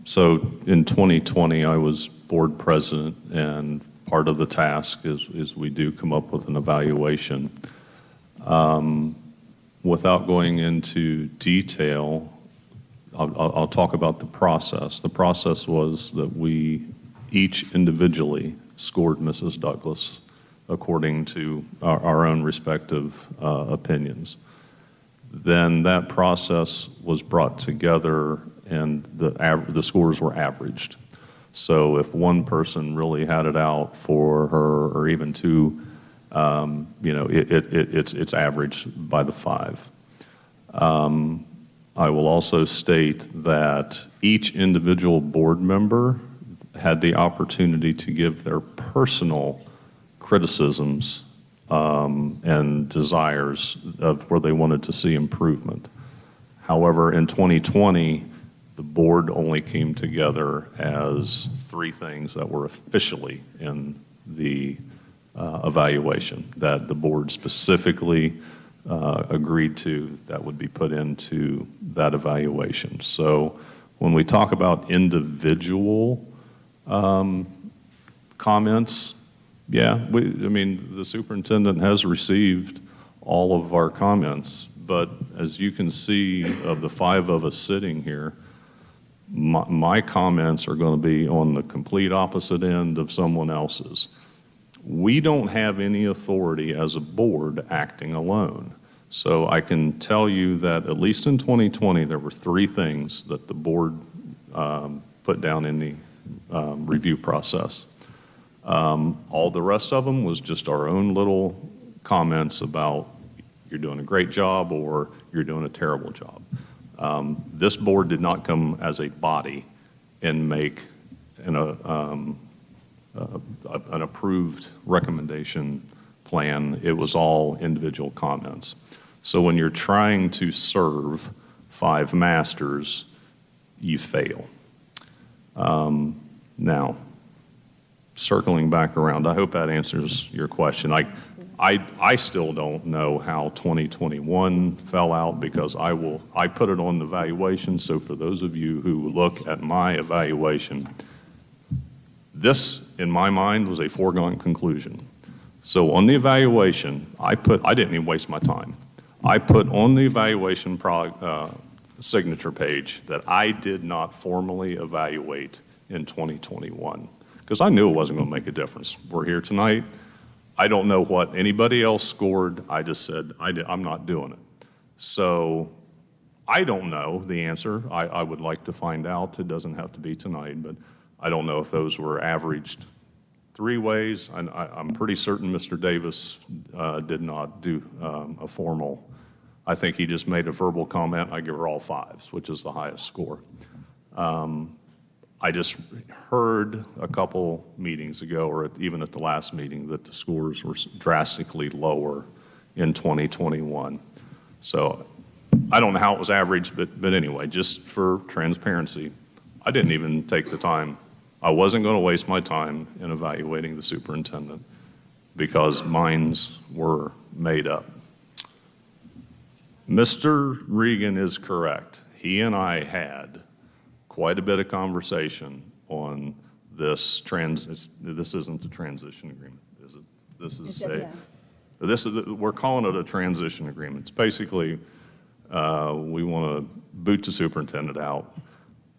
So in 2020, I was board president, and part of the task is we do come up with an evaluation. Without going into detail, I'll talk about the process. The process was that we each individually scored Mrs. Douglas according to our own respective opinions. Then that process was brought together and the scores were averaged. So if one person really had it out for her, or even 2, it's averaged by the 5. I will also state that each individual board member had the opportunity to give their personal criticisms and desires of where they wanted to see improvement. However, in 2020, the board only came together as 3 things that were officially in the evaluation that the board specifically agreed to that would be put into that evaluation. So when we talk about individual comments, yeah, the superintendent has received all of our comments, but as you can see, of the 5 of us sitting here, my comments are going to be on the complete opposite end of someone else's. We don't have any authority as a board acting alone. So I can tell you that at least in 2020, there were 3 things that the board put down in the review process. All the rest of them was just our own little comments about you're doing a great job or you're doing a terrible job. This board did not come as a body and make an approved recommendation plan. It was all individual comments. So when you're trying to serve 5 masters, you fail. Now, circling back around, I hope that answers your question. I still don't know how 2021 fell out because I put it on the evaluation. So for those of you who look at my evaluation, this, in my mind, was a foregone conclusion. So on the evaluation, I didn't even waste my time. I put on the evaluation signature page that I did not formally evaluate in 2021 because I knew it wasn't going to make a difference. We're here tonight. I don't know what anybody else scored. I just said, I'm not doing it. So I don't know the answer. I would like to find out. It doesn't have to be tonight, but I don't know if those were averaged 3 ways. I'm pretty certain Mr. Davis did not do a formal. I think he just made a verbal comment. I give her all 5s, which is the highest score. I just heard a couple meetings ago, or even at the last meeting, that the scores were drastically lower in 2021. So I don't know how it was averaged, but anyway, just for transparency, I didn't even take the time. I wasn't going to waste my time in evaluating the superintendent because minds were made up. Mr. Regan is correct. He and I had quite a bit of conversation on this this isn't the transition agreement, is it? We're calling it a transition agreement. It's basically, we want to boot the superintendent out.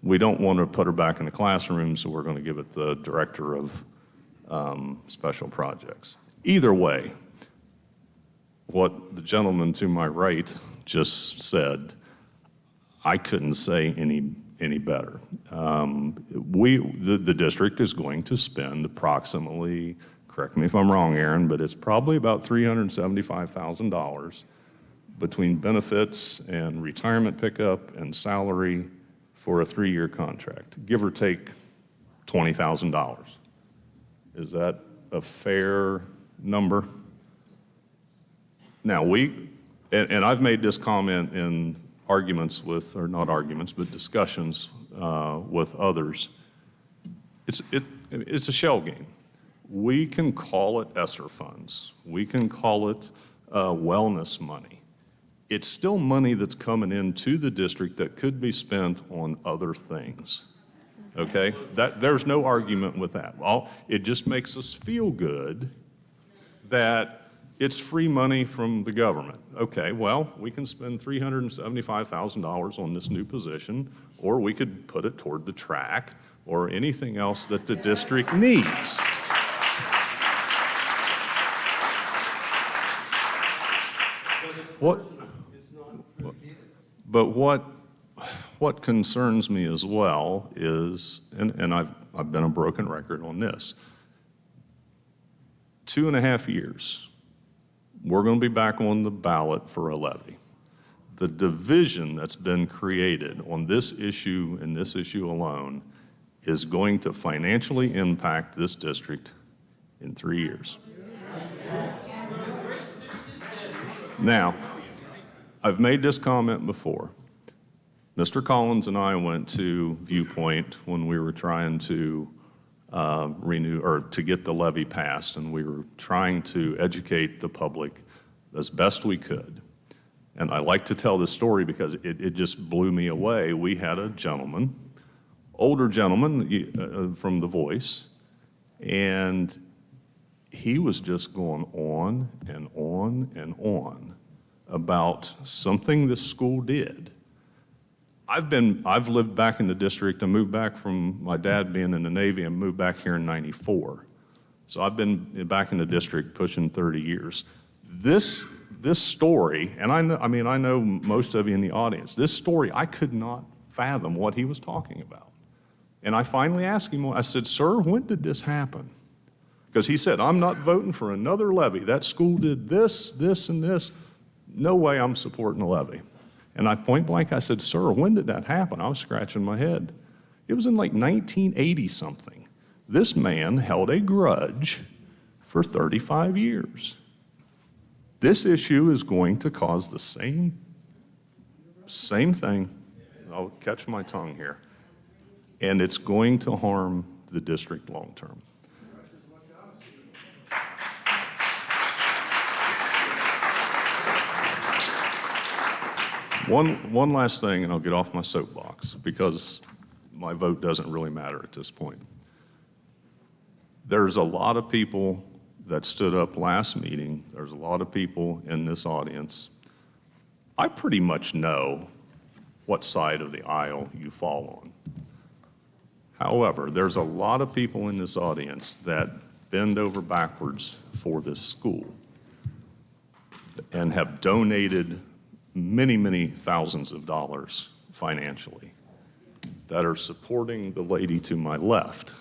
We don't want to put her back in the classroom, so we're going to give it the director of special projects. Either way, what the gentleman to my right just said, I couldn't say any better. The district is going to spend approximately, correct me if I'm wrong, Aaron, but it's probably about $375,000 between benefits and retirement pickup and salary for a 3-year contract, give or take $20,000. Is that a fair number? Now, and I've made this comment in arguments with, or not arguments, but discussions with others. It's a shell game. We can call it ESSER funds. We can call it wellness money. It's still money that's coming into the district that could be spent on other things. Okay? There's no argument with that. It just makes us feel good that it's free money from the government. Okay, well, we can spend $375,000 on this new position, or we could put it toward the track or anything else that the district needs. But what concerns me as well is, and I've been a broken record on this, 2.5 years, we're going to be back on the ballot for a levy. The division that's been created on this issue and this issue alone is going to financially impact this district in 3 years. Now, I've made this comment before. Mr. Collins and I went to Viewpoint when we were trying to renew or to get the levy passed, and we were trying to educate the public as best we could. And I like to tell this story because it just blew me away. We had a gentleman, older gentleman from The Voice, and he was just going on and on and on about something the school did. I've lived back in the district. I moved back from my dad being in the Navy and moved back here in '94. So I've been back in the district pushing 30 years. This story, and I know most of you in the audience, this story, I could not fathom what he was talking about. And I finally asked him, I said, sir, when did this happen? Because he said, I'm not voting for another levy. That school did this, this, and this. No way I'm supporting a levy. And I point blank, I said, sir, when did that happen? I was scratching my head. It was in like 1980 something. This man held a grudge for 35 years. This issue is going to cause the same thing. I'll catch my tongue here. And it's going to harm the district long term. One last thing, and I'll get off my soapbox, because my vote doesn't really matter at this point. There's a lot of people that stood up last meeting. There's a lot of people in this audience. I pretty much know what side of the aisle you fall on. However, there's a lot of people in this audience that bend over backwards for this school and have donated many, many thousands of dollars financially that are supporting the lady to my left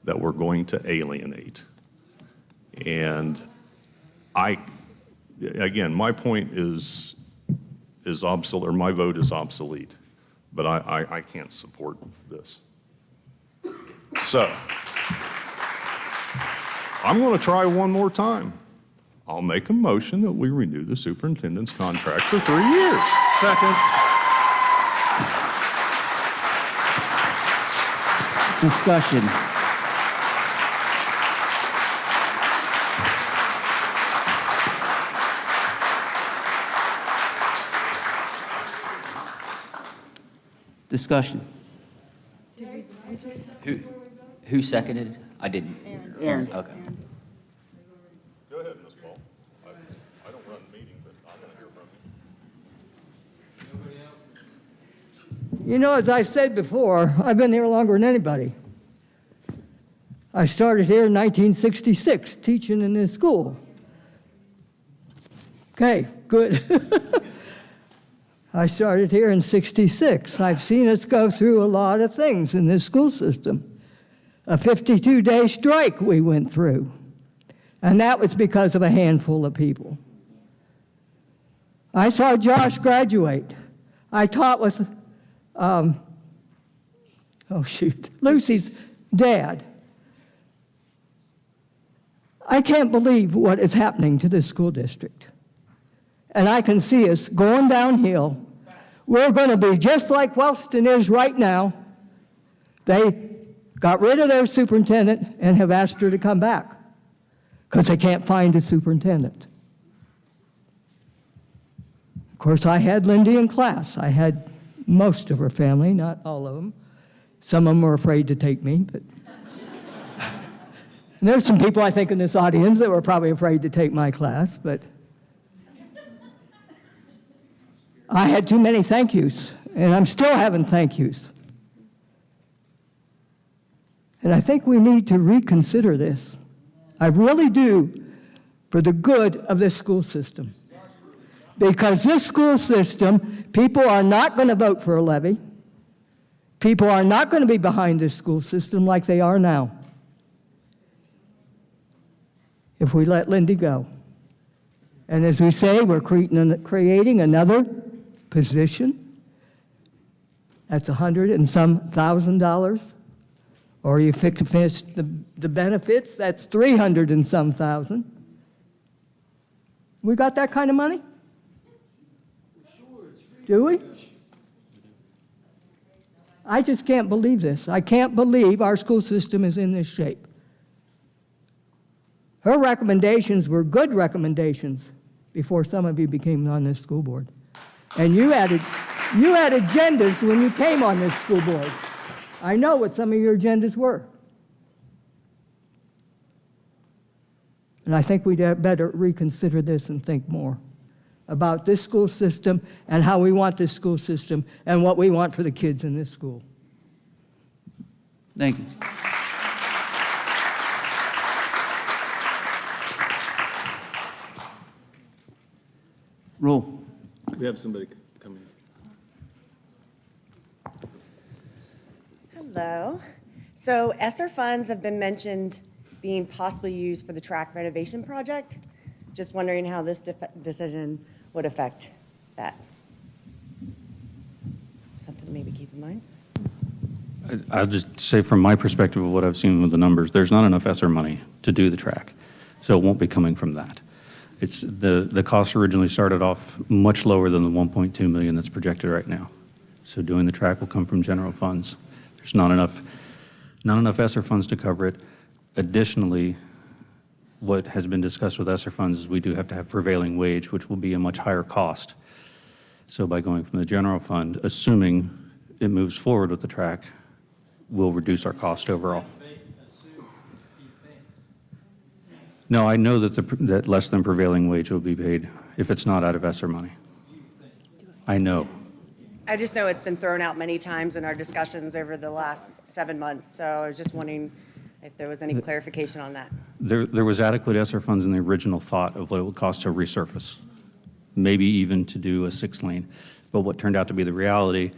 that we're going to alienate. And again, my point is obsolete, or my vote is obsolete, but I can't support this. So, I'm going to try one more time. I'll make a motion that we renew the superintendent's contract for 3 years. Second. Discussion. Discussion. Who seconded? I didn't. Aaron. Okay. Go ahead, Ms. Ball. I don't run the meeting, but I want to hear from you. You know, as I said before, I've been here longer than anybody. I started here in 1966, teaching in this school. Okay, good. I started here in '66. I've seen us go through a lot of things in this school system. A 52-day strike we went through, and that was because of a handful of people. I saw Josh graduate. I taught with, Lucy's dad. I can't believe what is happening to this school district. And I can see us going downhill. We're going to be just like Wellston is right now. They got rid of their superintendent and have asked her to come back because they can't find a superintendent. Of course, I had Lindy in class. I had most of her family, not all of them. Some of them were afraid to take me, but and there's some people I think in this audience that were probably afraid to take my class, but I had too many thank yous, and I'm still having thank yous. And I think we need to reconsider this. I really do, for the good of this school system. Because this school system, people are not going to vote for a levy. People are not going to be behind this school system like they are now if we let Lindy go. And as we say, we're creating another position. That's $100 and some thousand. Or you finish the benefits, that's $300 and some thousand. We got that kind of money? Do we? I just can't believe this. I can't believe our school system is in this shape. Her recommendations were good recommendations before some of you became on this school board. And you had agendas when you came on this school board. I know what some of your agendas were. And I think we'd better reconsider this and think more about this school system and how we want this school system and what we want for the kids in this school. Thank you. Roll. We have somebody coming. Hello. So ESSER funds have been mentioned being possibly used for the track renovation project. Just wondering how this decision would affect that. Something to maybe keep in mind. I'll just say from my perspective of what I've seen with the numbers, there's not enough ESSER money to do the track, so it won't be coming from that. It's the cost originally started off much lower than the 1.2 million that's projected right now. So doing the track will come from general funds. There's not enough ESSER funds to cover it. Additionally, what has been discussed with ESSER funds is we do have to have prevailing wage, which will be a much higher cost. So by going from the general fund, assuming it moves forward with the track, we'll reduce our cost overall. No, I know that that less than prevailing wage will be paid if it's not out of ESSER money. I know. I just know it's been thrown out many times in our discussions over the last 7 months, so I was just wondering if there was any clarification on that. There was adequate ESSER funds in the original thought of what it would cost to resurface, maybe even to do a 6-lane. But what turned out to be the reality,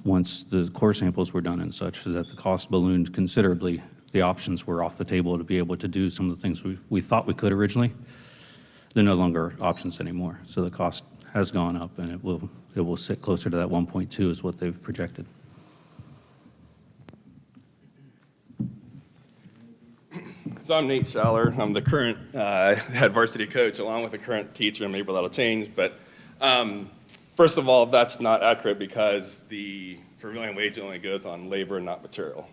once the core samples were done and such, is that the cost ballooned considerably. The options were off the table to be able to do some of the things we thought we could originally. They're no longer options anymore. So the cost has gone up, and it will sit closer to that 1.2 is what they've projected. So I'm Nate Schaller. I'm the current head varsity coach, along with the current teacher. Maybe that'll change, but first of all, that's not accurate because the prevailing wage only goes on labor and not material.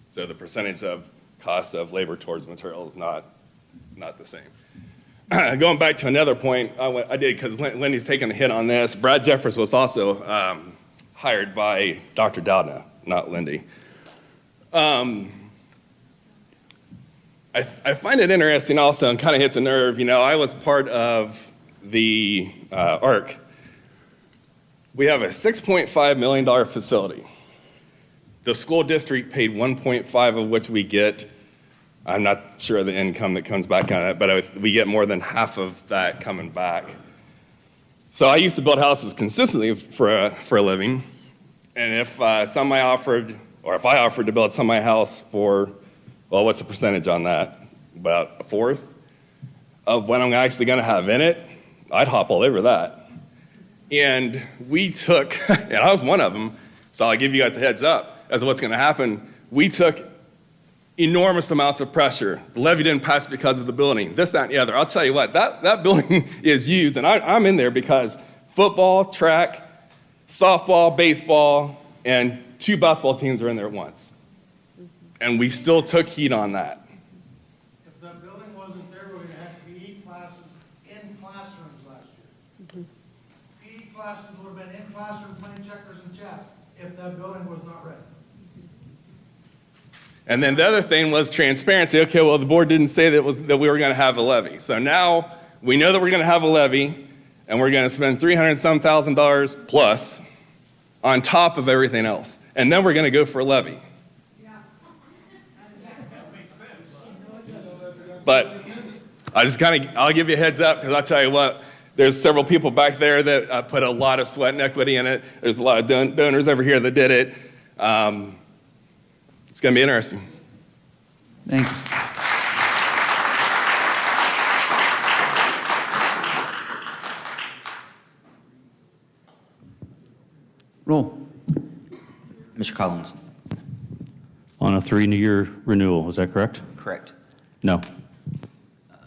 So the percentage of cost of labor towards material is not the same. Going back to another point, I did because Lindy's taking a hit on this. Brad Jeffers was also hired by Dr. Doudna, not Lindy. I find it interesting also, and kind of hits a nerve. You know, I was part of the ARC. We have a $6.5 million facility. The school district paid 1.5 of which we get. I'm not sure of the income that comes back on it, but we get more than half of that coming back. So I used to build houses consistently for a living, and if I offered to build some of my house for, well, what's the percentage on that? About a fourth of what I'm actually going to have in it, I'd hop all over that. And we took, and I was one of them, so I'll give you guys the heads up as to what's going to happen. We took enormous amounts of pressure. The levy didn't pass because of the building, this, that, and the other. I'll tell you what, that building is used, and I'm in there because football, track, softball, baseball, and 2 basketball teams are in there at once. And we still took heat on that. If that building wasn't there, we're going to have PE classes in classrooms last year. PE classes would have been in classrooms playing checkers and chess if that building was not ready. And then the other thing was transparency. Okay, well, the board didn't say that we were going to have a levy. So now we know that we're going to have a levy, and we're going to spend $300,000 plus on top of everything else. And then we're going to go for a levy. But I'll give you a heads up, because I'll tell you what, there's several people back there that put a lot of sweat and equity in it. There's a lot of donors over here that did it. It's going to be interesting. Thank you. Roll. Mr. Collins. On a 3-year renewal, is that correct? Correct. No.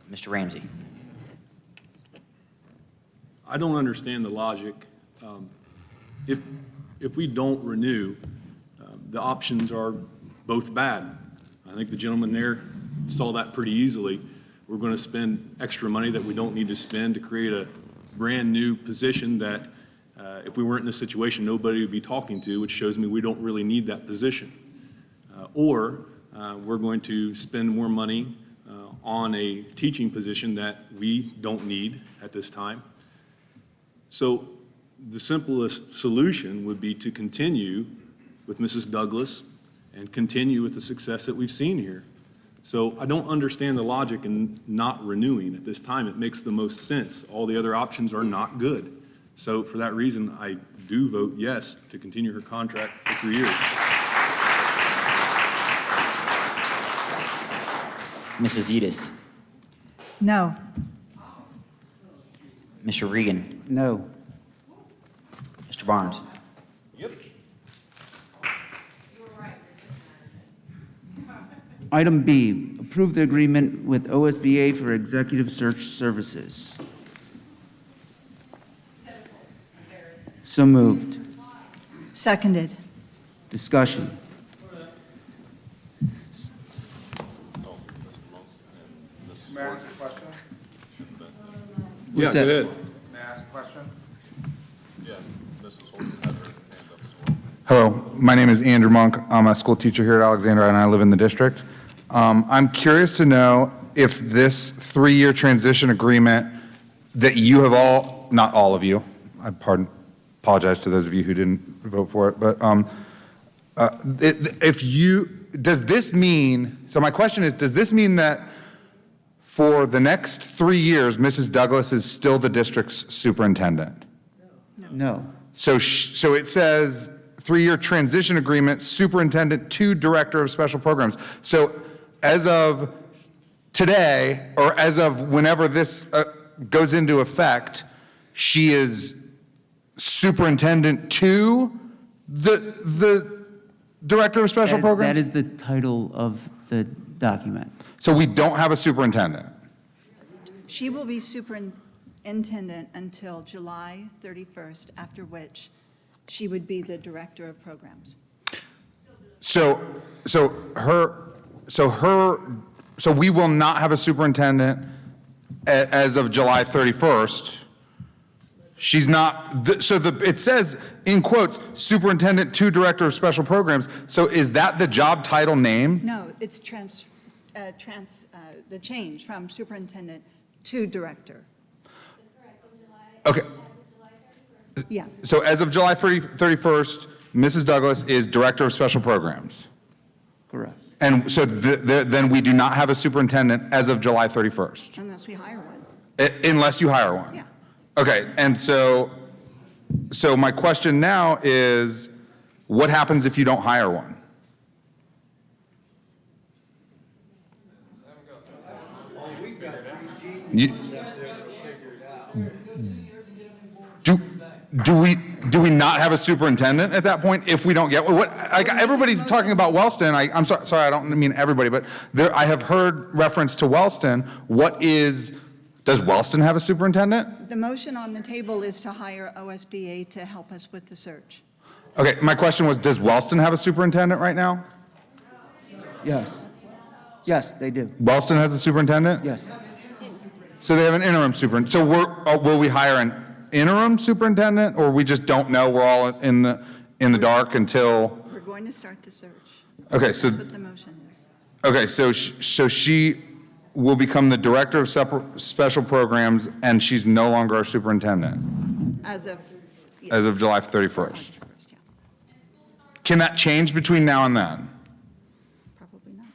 Mr. Ramsey. I don't understand the logic. If we don't renew, the options are both bad. I think the gentleman there saw that pretty easily. We're going to spend extra money that we don't need to spend to create a brand-new position that if we weren't in this situation, nobody would be talking to, which shows me we don't really need that position. Or we're going to spend more money on a teaching position that we don't need at this time. So the simplest solution would be to continue with Mrs. Douglas and continue with the success that we've seen here. So I don't understand the logic in not renewing at this time. It makes the most sense. All the other options are not good. So for that reason, I do vote yes to continue her contract for 3 years. Mrs. Edis, No. Mr. Regan, No. Mr. Barnes. Item B, approve the agreement with OSBA for executive search services. So moved. Seconded. Discussion. May I ask a question? Yeah, What's go that? ahead. May I ask a question? Yeah, Mrs. Holden had her hand up as well. Hello, my name is Andrew Monk. I'm a school teacher here at Alexandra, and I live in the district. I'm curious to know if this 3-year transition agreement that you have all, not all of you, I apologize to those of you who didn't vote for it, but does this mean, so my question is, does this mean that for the next 3 years, Mrs. Douglas is still the district's superintendent? No. So it says 3-year transition agreement, superintendent to director of special programs. So as of today, or as of whenever this goes into effect, she is superintendent to the director of special programs? That is the title of the document. So we don't have a superintendent? She will be superintendent until July 31st, after which she would be the director of programs. So we will not have a superintendent as of July 31st. She's not, it says, in quotes, superintendent to director of special programs. So is that the job title name? No, it's the change from superintendent to director. Okay, Yeah. so as of July 31st, Mrs. Douglas is director of special programs. Correct. And so then we do not have a superintendent as of July 31st, Unless we hire one. unless you hire one? Yeah. Okay, and so my question now is, what happens if you don't hire one? Do we not have a superintendent at that point if we don't get what? Like everybody's talking about Wellston. I'm sorry, I don't mean everybody, but I have heard reference to Wellston. Does Wellston have a superintendent? The motion on the table is to hire OSBA to help us with the search. Okay, my question was, does Wellston have a superintendent right now? Yes. Yes, they do. Wellston has a superintendent? Yes. So they have an interim superintendent. So will we hire an interim superintendent, or we just don't know? We're all in the dark until. We're going to start the search. Okay, so. That's what the motion is. Okay, so she will become the director of special programs, and she's no longer our superintendent As of. as of July 31st. Can that change between now and then? Probably not.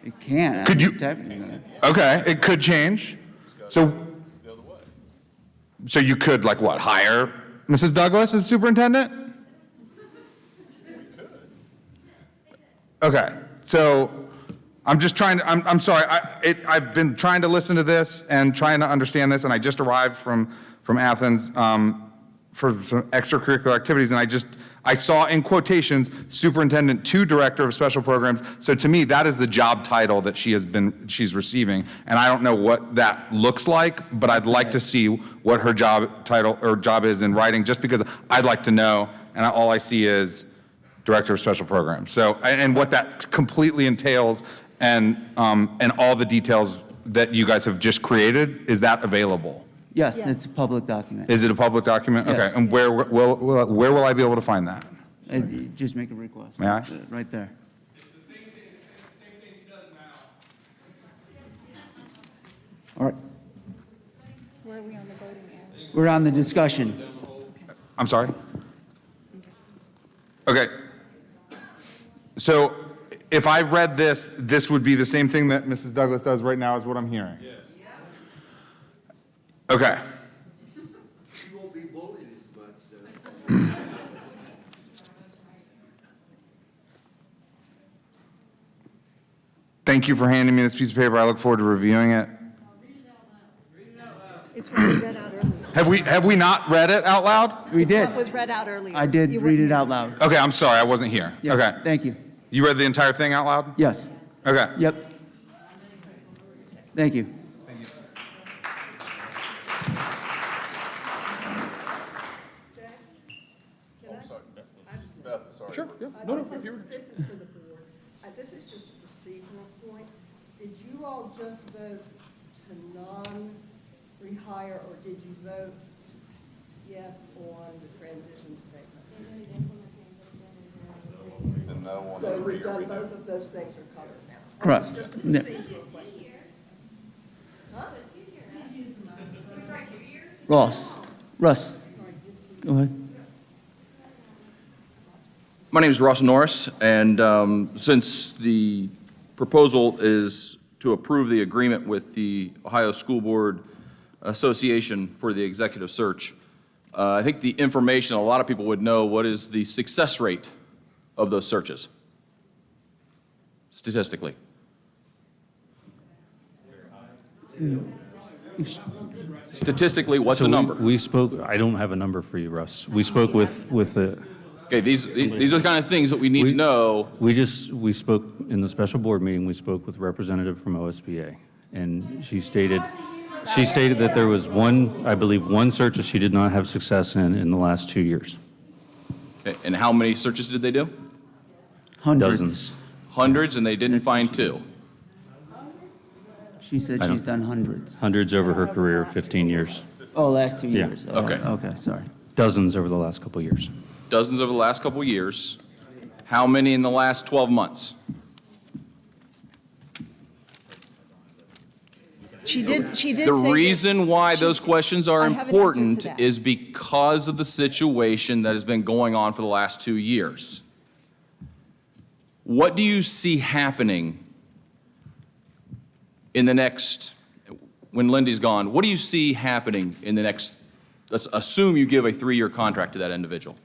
It can. Could you? Technically. Okay, it could change. So you could, like, what, hire Mrs. Douglas as superintendent? Okay, so I'm just trying to, I'm sorry, I've been trying to listen to this and trying to understand this, and I just arrived from Athens for some extracurricular activities, and I saw in quotations, superintendent to director of special programs. So to me, that is the job title that she's receiving, and I don't know what that looks like, but I'd like to see what her job title or job is in writing, just because I'd like to know, and all I see is director of special programs. So, and what that completely entails, and all the details that you guys have just created, is that available? Yes, it's a public document. Is it a public document? Yes. Okay, and where will I be able to find that? Just make a request. May I? Right there. All right. Where are we on the voting area? We're on the discussion. I'm sorry? Okay. So if I read this, this would be the same thing that Mrs. Douglas does right now, is what I'm hearing? Yes. Okay. She won't be bullied as much, so. Thank you for handing me this piece of paper. I look forward to reviewing it. It's what was read out earlier. Have we not read it out loud? We did. What was read out earlier. I did You read weren't it here. out loud. Okay, I'm sorry, I wasn't here. Yeah, Okay. Thank you. You read the entire thing out loud? Yes. Okay. Yep. Thank you. Sure, yeah. This is for the board. This is just a procedural point. Did you all just vote to non-rehire, or did you vote yes on the transition statement? So we've done, both of those things are covered now. Correct. It's just a Yeah. procedural question. Huh? Russ, go ahead. My name is Ross Norris, and since the proposal is to approve the agreement with the Ohio School Board Association for the executive search, I think the information, a lot of people would know, what is the success rate of those searches, statistically? Statistically, what's So the number? We spoke, I don't have a number for you, Russ. We spoke with the. Okay, these are the kind of things that we need to know. We spoke in the special board meeting, we spoke with a representative from OSBA, and she stated that there was I believe one search that she did not have success in the last 2 years. Okay, and how many searches did they do? Hundreds. Dozens. Hundreds, and they didn't find two. She said I she's don't- done hundreds. Hundreds over her career of 15 years. Oh, last 2 Yeah. years. Okay. Okay, sorry. Dozens over the last couple of years. Dozens over the last couple of years. How many in the last 12 months? She did say The that- reason why those questions are I have an answer to important that. is because of the situation that has been going on for the last 2 years. What do you see happening in the next, when Lindy's gone, what do you see happening in the next, let's assume you give a 3-year contract to that individual?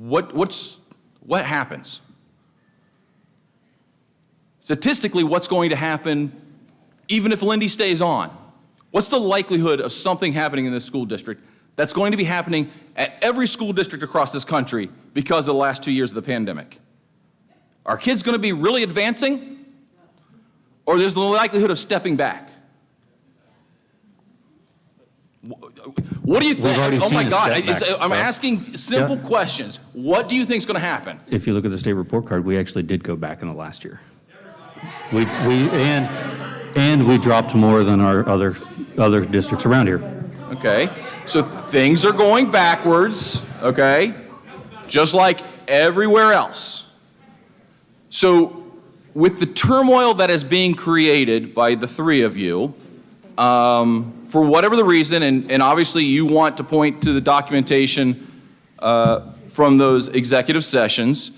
What happens? Statistically, what's going to happen even if Lindy stays on? What's the likelihood of something happening in this school district that's going to be happening at every school district across this country because of the last 2 years of the pandemic? Are kids going to be really advancing? Or there's the likelihood of stepping back? What do you We've think? already Oh my seen a God, step back, I'm Russ. asking simple questions. What do you think is going to happen? If you look at the state report card, we actually did go back in the last year. We dropped more than our other districts around here. Okay, so things are going backwards, okay, just like everywhere else. So with the turmoil that is being created by the three of you, for whatever the reason, and obviously you want to point to the documentation from those executive sessions,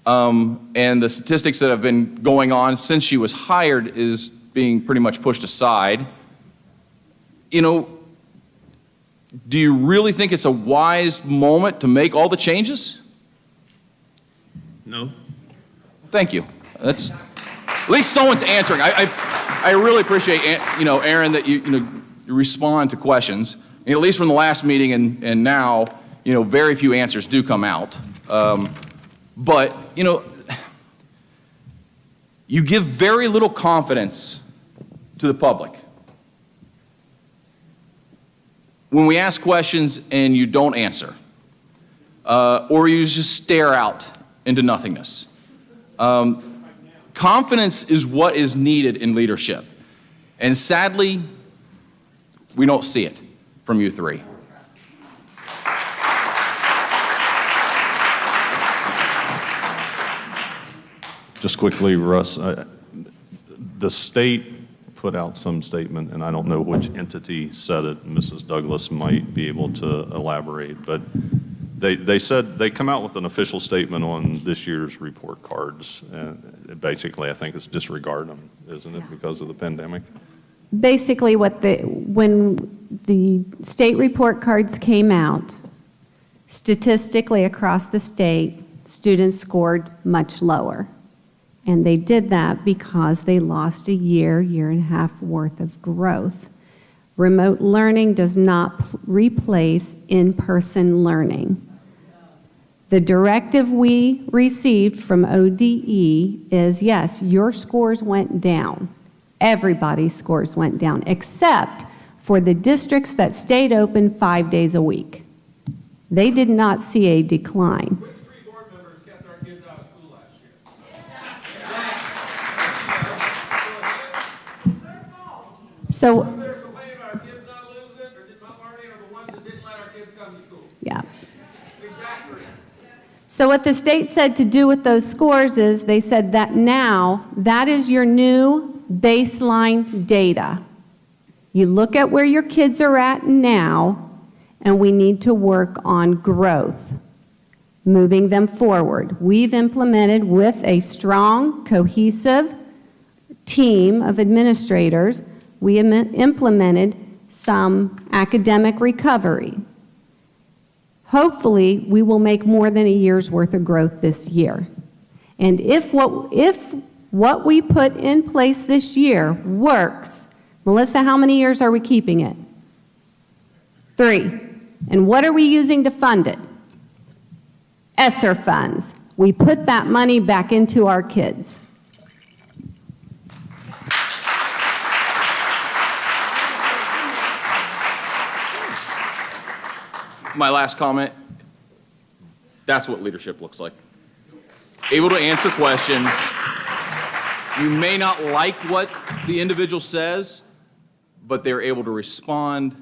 and the statistics that have been going on since she was hired is being pretty much pushed aside. You know, do you really think it's a wise moment to make all the changes? No. Thank you. That's, at least someone's answering. I really appreciate, Aaron, that you respond to questions. And at least from the last meeting and now, very few answers do come out. But, you give very little confidence to the public. When we ask questions and you don't answer, or you just stare out into nothingness. Confidence is what is needed in leadership. And sadly, we don't see it from you three. Just quickly, Russ, the state put out some statement, and I don't know which entity said it. Mrs. Douglas might be able to elaborate, but they said they come out with an official statement on this year's report cards. Basically, I think it's disregard them, isn't it, because of the pandemic? Basically, when the state report cards came out, statistically across the state, students scored much lower. And they did that because they lost a year, year and a half worth of growth. Remote learning does not replace in-person learning. The directive we received from ODE is, yes, your scores went down. Everybody's scores went down, except for the districts that stayed open 5 days a week. They did not see a decline. Which three board members kept our kids out of school last year? So, Whether they're complaining about our kids not losing or not learning, are the ones that didn't let our kids come to school. yeah. Exactly. So what the state said to do with those scores is they said that now, that is your new baseline data. You look at where your kids are at now, and we need to work on growth, moving them forward. We've implemented with a strong, cohesive team of administrators, we implemented some academic recovery. Hopefully, we will make more than a year's worth of growth this year. And if what we put in place this year works, Melissa, how many years are we keeping it? 3. And what are we using to fund it? ESSER funds. We put that money back into our kids. My last comment, that's what leadership looks like. Able to answer questions. You may not like what the individual says, but they're able to respond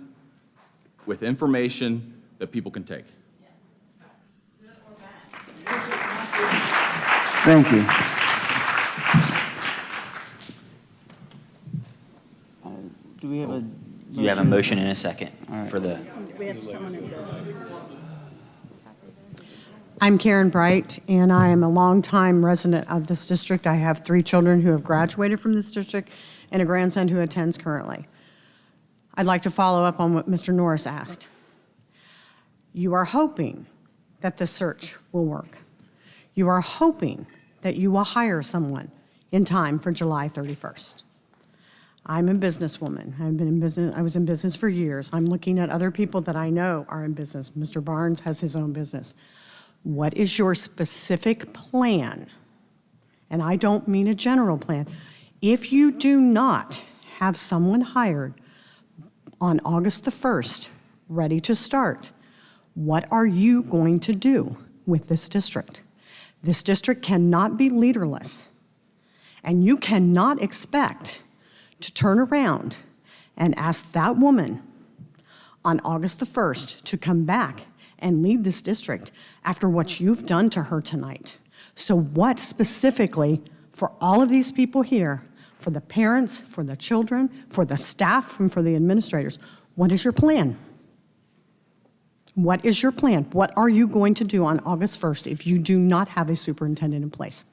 with information that people can take. Thank you. Do we have a? You have a motion and a second for the. We have someone in the. I'm Karen Bright, and I am a longtime resident of this district. I have 3 children who have graduated from this district and a grandson who attends currently. I'd like to follow up on what Mr. Norris asked. You are hoping that the search will work. You are hoping that you will hire someone in time for July 31st. I'm a businesswoman. I've been in business. I was in business for years. I'm looking at other people that I know are in business. Mr. Barnes has his own business. What is your specific plan? And I don't mean a general plan. If you do not have someone hired on August the 1st, ready to start, what are you going to do with this district? This district cannot be leaderless, and you cannot expect to turn around and ask that woman on August the 1st to come back and lead this district after what you've done to her tonight. So what specifically, for all of these people here, for the parents, for the children, for the staff, and for the administrators, what is your plan? What is your plan? What are you going to do on August 1st if you do not have a superintendent in place?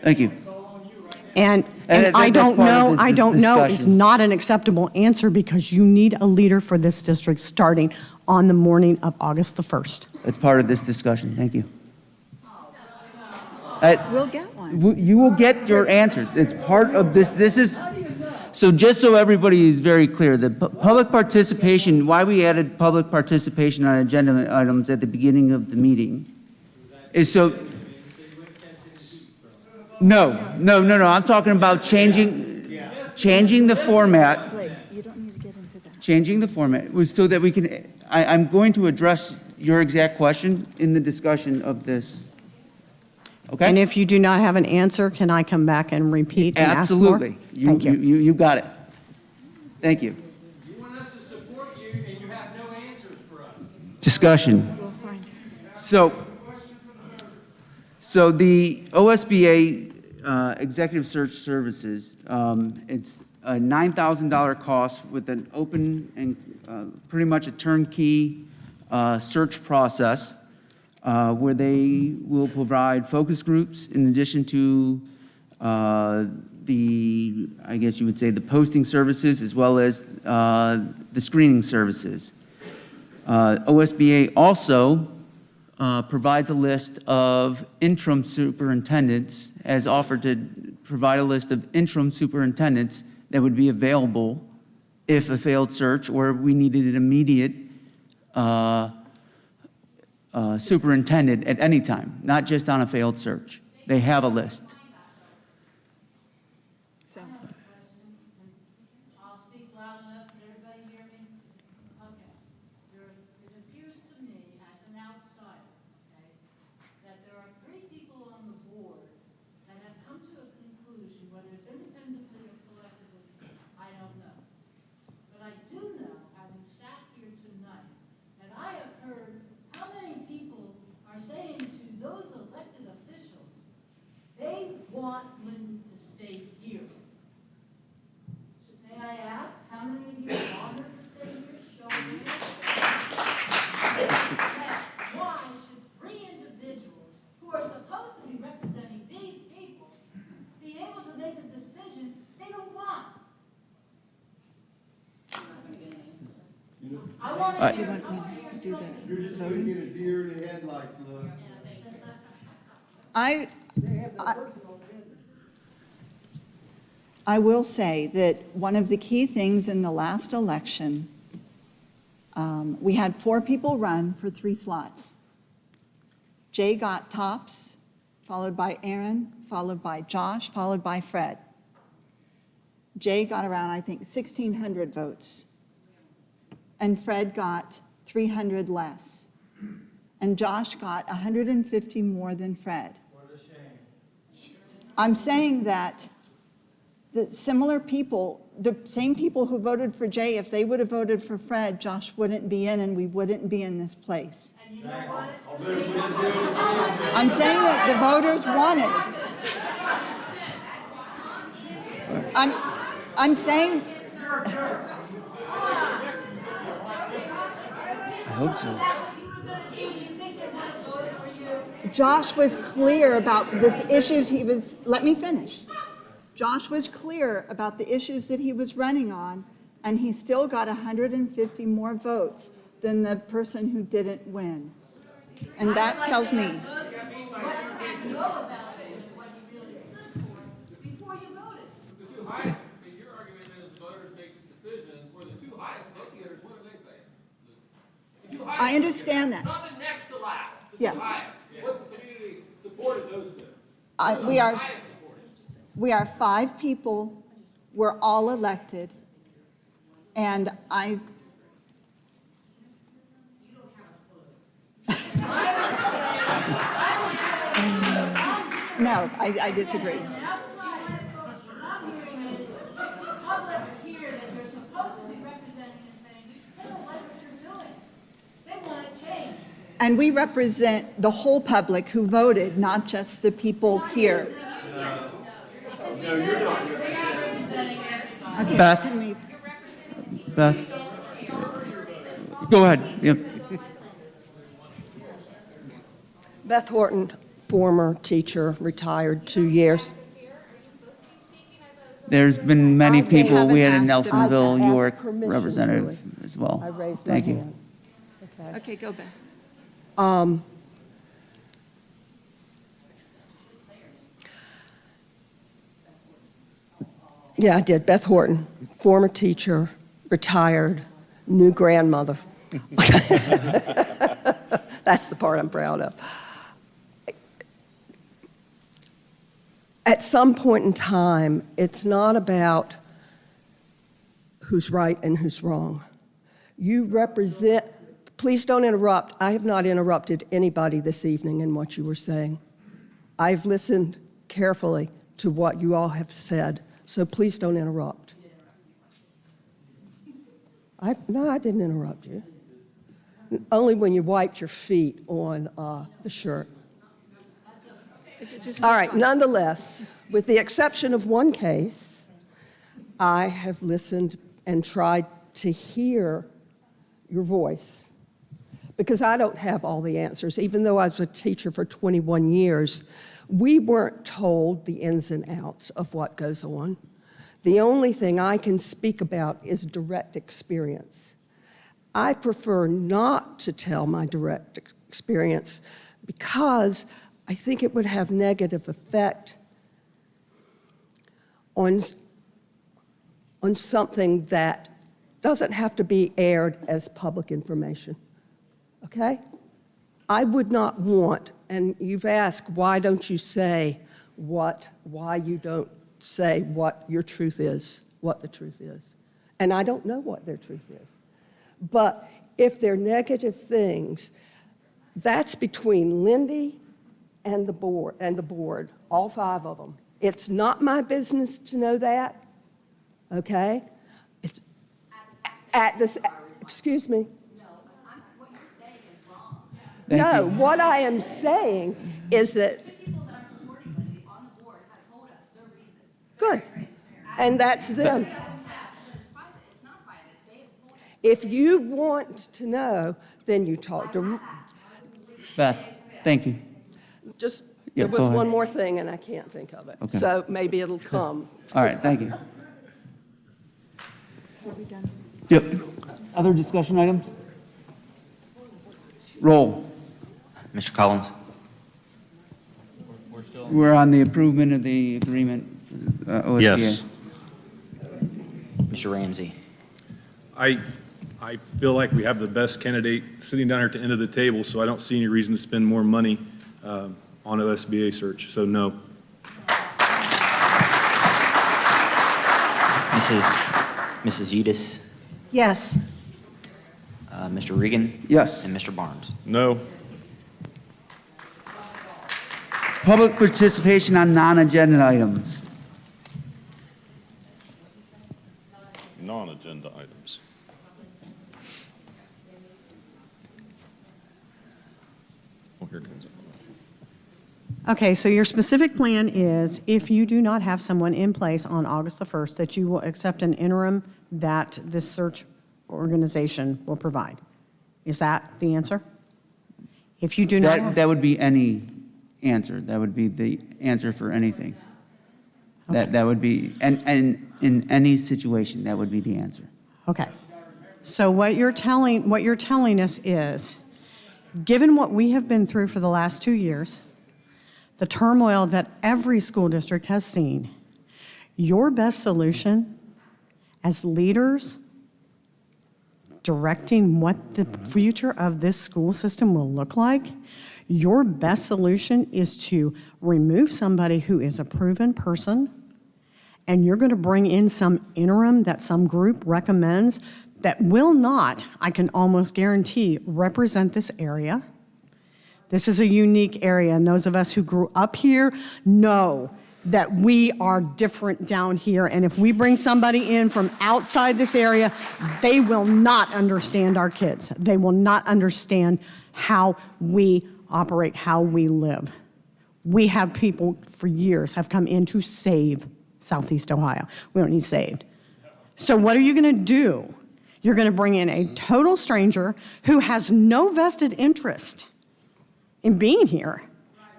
Thank you. And And I that's don't part of know, this I don't know is discussion. not an acceptable answer because you need a leader for this district starting on the morning of August the 1st. It's part of this discussion. Thank you. We'll get one. You will get your answer. It's part of this. This is, so just so everybody is very clear, the public participation, why we added public participation on agenda items at the beginning of the meeting is so, no, I'm talking about changing the format. You don't need to get into that. Changing the format was so that we can, I'm going to address your exact question in the discussion of this. Okay? And if you do not have an answer, can I come back and repeat and ask more? Absolutely. Thank you. You got it. Thank you. You want us to support you, and you have no answers for us. Discussion. So the OSBA Executive Search Services, it's a $9,000 cost with an open and pretty much a turnkey search process where they will provide focus groups in addition to the, I guess you would say, the posting services as well as the screening services. OSBA also provides a list of interim superintendents, has offered to provide a list of interim superintendents that would be available if a failed search or we needed an immediate superintendent at any time, not just on a failed search. They have a list. I'll speak loud enough. Can everybody hear me? Okay. It appears to me, as an outsider, okay, that there are 3 people on the board that have come to a conclusion, whether it's independently or collectively, I don't know. But I do know, having sat here tonight, that I have heard how many people are saying to those elected officials, they want Lynn to stay here. May I ask, how many of you want her to stay here? Show me. Why should 3 individuals who are supposed to be representing these people be able to make a decision they don't want? I want to hear. You're just looking at a deer in the headlights, look. I will say that one of the key things in the last election, we had 4 people run for 3 slots. Jay got tops, followed by Aaron, followed by Josh, followed by Fred. Jay got around, I think, 1,600 votes. And Fred got 300 less. And Josh got 150 more than Fred. What a shame. I'm saying that the similar people, the same people who voted for Jay, if they would have voted for Fred, Josh wouldn't be in and we wouldn't be in this place. And you know what? I'm saying that the voters want it. I'm saying. I hope so. Josh was clear about the issues he was, let me finish. Josh was clear about the issues that he was running on, and he still got 150 more votes than the person who didn't win. And that tells me. The 2 highest, in your argument is voters make decisions, where the 2 highest vote getters, what are they saying? The 2 highest I understand that. Not the next to last, the 2 Yes. highest. What's the community supported those 2? We are 5 people, we're all elected, and no, I disagree. What I'm hearing is the public here that you're supposed to be representing is saying, they don't like what you're doing. They want it changed. And we represent the whole public who voted, not just the people here. No, you're not. Okay, Beth. can we- Beth? Go ahead. Yep. Beth Horton, former teacher, retired 2 years. There's been many people. We had a haven't asked him. Nelsonville, I've asked York permission, representative Julie. as well. I raised my Thank you. hand. Okay, go back. Yeah, I did. Beth Horton, former teacher, retired, new grandmother. That's the part I'm proud of. At some point in time, it's not about who's right and who's wrong. You represent, please don't interrupt. I have not interrupted anybody this evening in what you were saying. I've listened carefully to what you all have said, so please don't interrupt. No, I didn't interrupt you. Only when you wiped your feet on the shirt. All right, nonetheless, with the exception of one case, I have listened and tried to hear your voice, because I don't have all the answers. Even though I was a teacher for 21 years, we weren't told the ins and outs of what goes on. The only thing I can speak about is direct experience. I prefer not to tell my direct experience because I think it would have negative effect on something that doesn't have to be aired as public information, okay? I would not want, and you've asked, why don't you say why you don't say what your truth is, what the truth is. And I don't know what their truth is. But if they're negative things, that's between Lindy and the board, all 5 of them. It's not my business to know that, okay? It's at this, excuse me. No, what I am saying is that. Good. And that's them. If you want to know, then you talk to. Beth, thank you. Just, Yeah, there was go ahead. one more thing and I can't think of it. Okay. So maybe it'll come. All right, thank you. Are we done? Yep. Other discussion items? Roll. Mr. Collins? We're on the improvement of the agreement, OSBA. Yes. Mr. Ramsey? I feel like we have the best candidate sitting down here at the end of the table, so I don't see any reason to spend more money on OSBA search, so no. Mrs. Udis? Yes. Mr. Regan? Yes. And Mr. Barnes? No. Public participation on non-agenda items. Non-agenda items. Oh, here comes it. Okay, so your specific plan is if you do not have someone in place on August the 1st, that you will accept an interim that this search organization will provide. Is that the answer? If you do not have. That would be any answer. That would be the answer for anything. That would be, and in any situation, that would be the answer. Okay. So what you're telling us is, given what we have been through for the last 2 years, the turmoil that every school district has seen, your best solution as leaders directing what the future of this school system will look like, your best solution is to remove somebody who is a proven person, and you're going to bring in some interim that some group recommends that will not, I can almost guarantee, represent this area. This is a unique area, and those of us who grew up here know that we are different down here, and if we bring somebody in from outside this area, they will not understand our kids. They will not understand how we operate, how we live. We have people for years have come in to save Southeast Ohio. We don't need saved. So what are you going to do? You're going to bring in a total stranger who has no vested interest in being here.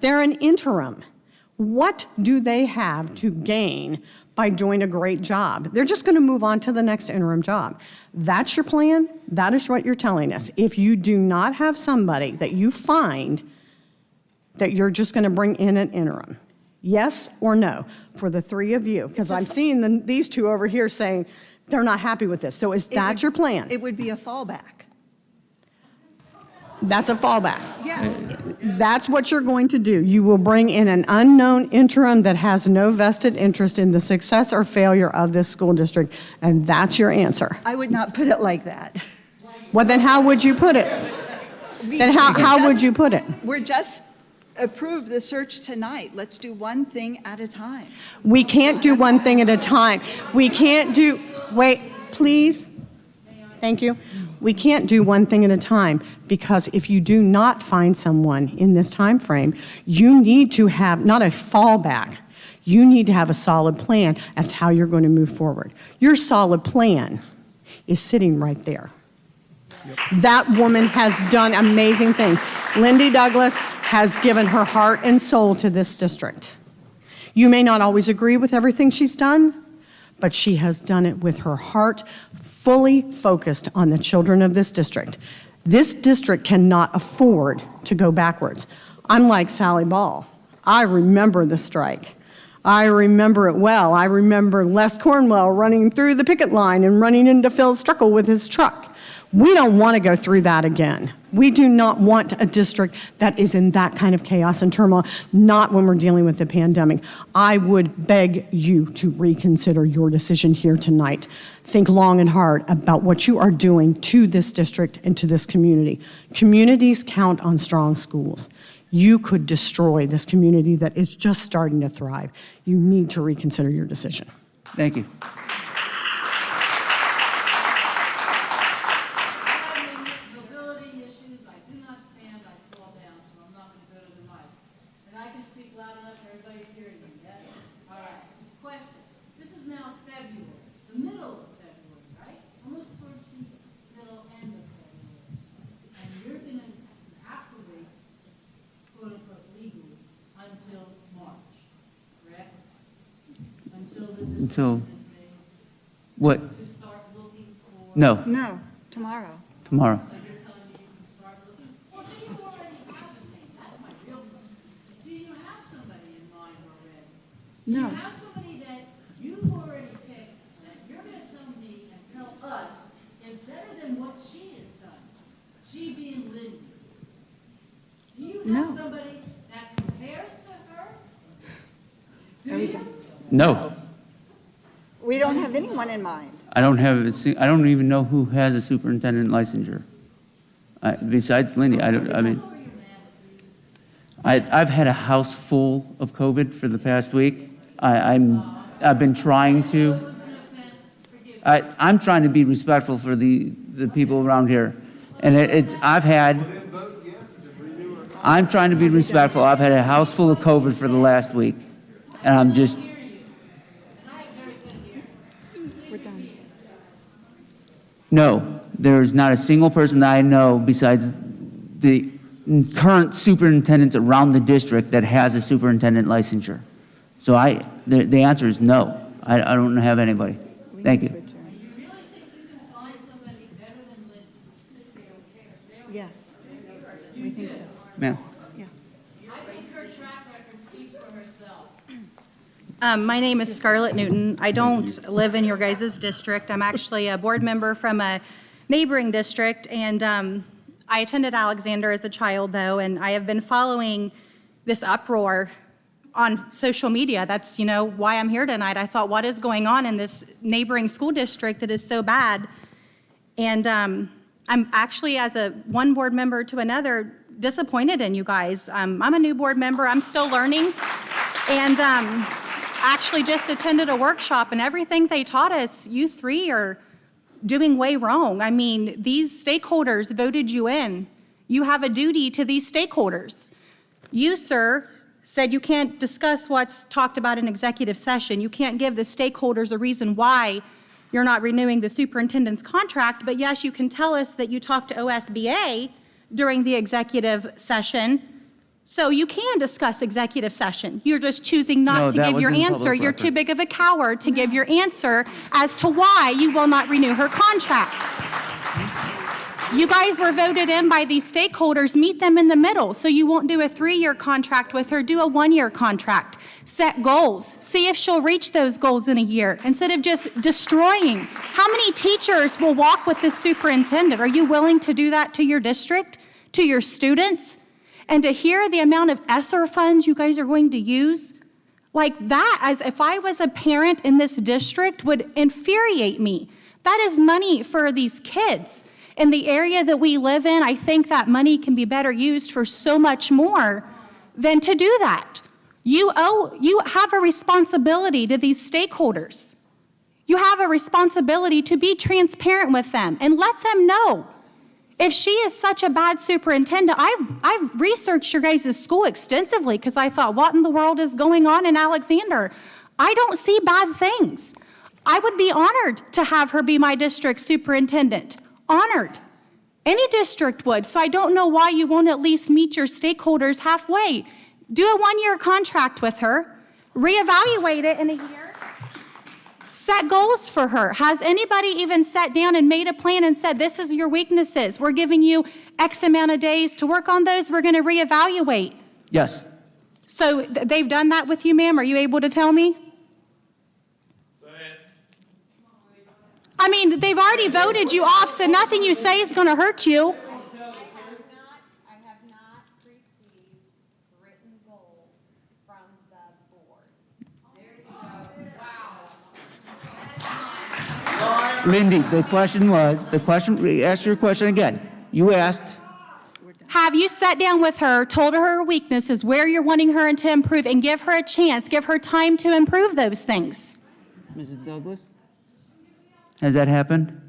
They're an interim. What do they have to gain by doing a great job? They're just going to move on to the next interim job. That's your plan. That is what you're telling us. If you do not have somebody that you find, that you're just going to bring in an interim. Yes or no for the 3 of you? Because I'm seeing these 2 over here saying they're not happy with this. So is that your plan? It would be a fallback. That's a fallback. Yeah. That's what you're going to do. You will bring in an unknown interim that has no vested interest in the success or failure of this school district, and that's your answer. I would not put it like that. Well, then how would you put it? Then how would you put it? We're just approved the search tonight. Let's do one thing at a time. We can't do one thing at a time. We can't do, wait, please. Thank you. We can't do one thing at a time, because if you do not find someone in this time frame, you need to have not a fallback. You need to have a solid plan as to how you're going to move forward. Your solid plan is sitting right there. That woman has done amazing things. Lindy Douglas has given her heart and soul to this district. You may not always agree with everything she's done, but she has done it with her heart fully focused on the children of this district. This district cannot afford to go backwards. I'm like Sally Ball. I remember the strike. I remember it well. I remember Les Cornwell running through the picket line and running into Phil Struckle with his truck. We don't want to go through that again. We do not want a district that is in that kind of chaos and turmoil, not when we're dealing with the pandemic. I would beg you to reconsider your decision here tonight. Think long and hard about what you are doing to this district and to this community. Communities count on strong schools. You could destroy this community that is just starting to thrive. You need to reconsider your decision. Thank you. Mobility issues, I do not stand, I fall down, so I'm not going to go to the mic. And I can speak loud enough, everybody's hearing me, yes? All right. Question. This is now February, the middle of February, right? Almost towards the middle end of February. And you're going to have to wait, quote unquote, legally until March, correct? Until the decision is made What? to start looking for. No, No, tomorrow. tomorrow. So you're telling me you can start looking? Well, do you already have a name? That's my real question. Do you have somebody in mind already? Do No. you have somebody that you've already picked that you're going to tell me and tell us is better than what she has done? She being Lindy. Do you have No. somebody that compares to her? Do we you? don't. No, We don't have anyone in mind. I don't have, I don't even know who has a superintendent licensure. Besides Lindy, I've had a house full of COVID for the past week. I've been trying to, I'm trying to be respectful for the people around here. And I'm trying to be respectful. I've had a house full of COVID for the last week. And I'm just, We're done. no, there's not a single person that I know besides the current superintendents around the district that has a superintendent licensure. So the answer is no. I don't have anybody. Thank you. You really think you can find somebody better than Lindy? Yes, we think so. Ma'am. Yeah. I think her track record speaks for herself. My name is Scarlett Newton. I don't live in your guys' district. I'm actually a board member from a neighboring district, and I attended Alexander as a child, though, and I have been following this uproar on social media. That's, why I'm here tonight. I thought, what is going on in this neighboring school district that is so bad? And I'm actually, as one board member to another, disappointed in you guys. I'm a new board member. I'm still learning. And actually just attended a workshop, and everything they taught us, you three are doing way wrong. I mean, these stakeholders voted you in. You have a duty to these stakeholders. You, sir, said you can't discuss what's talked about in executive session. You can't give the stakeholders a reason why you're not renewing the superintendent's contract, but yes, you can tell us that you talked to OSBA during the executive session. So you can discuss executive session. You're just choosing No, not to that give your was in answer. public You're record. too big of a coward to give your answer as to why you will not renew her contract. You guys were voted in by these stakeholders. Meet them in the middle. So you won't do a 3-year contract with her, do a 1-year contract. Set goals. See if she'll reach those goals in a year instead of just destroying. How many teachers will walk with this superintendent? Are you willing to do that to your district, to your students? And to hear the amount of ESSER funds you guys are going to use, like that, as if I was a parent in this district, would infuriate me. That is money for these kids. In the area that we live in, I think that money can be better used for so much more than to do that. You have a responsibility to these stakeholders. You have a responsibility to be transparent with them and let them know. If she is such a bad superintendent, I've researched your guys' school extensively because I thought, what in the world is going on in Alexander? I don't see bad things. I would be honored to have her be my district superintendent. Honored. Any district would, so I don't know why you won't at least meet your stakeholders halfway. Do a 1-year contract with her, reevaluate it in a year, Set goals for her. Has anybody even sat down and made a plan and said, this is your weaknesses. We're giving you X amount of days to work on those. We're going to reevaluate. Yes. So they've done that with you, ma'am? Are you able to tell me? I mean, they've already voted you off, so nothing you say is going to hurt you. I have not received written goals from the board. There you go. Wow. Lindy, ask your question again. You asked, Have you sat down with her, told her her weaknesses, where you're wanting her to improve, and give her a chance, give her time to improve those things? Mrs. Douglas? Has that happened?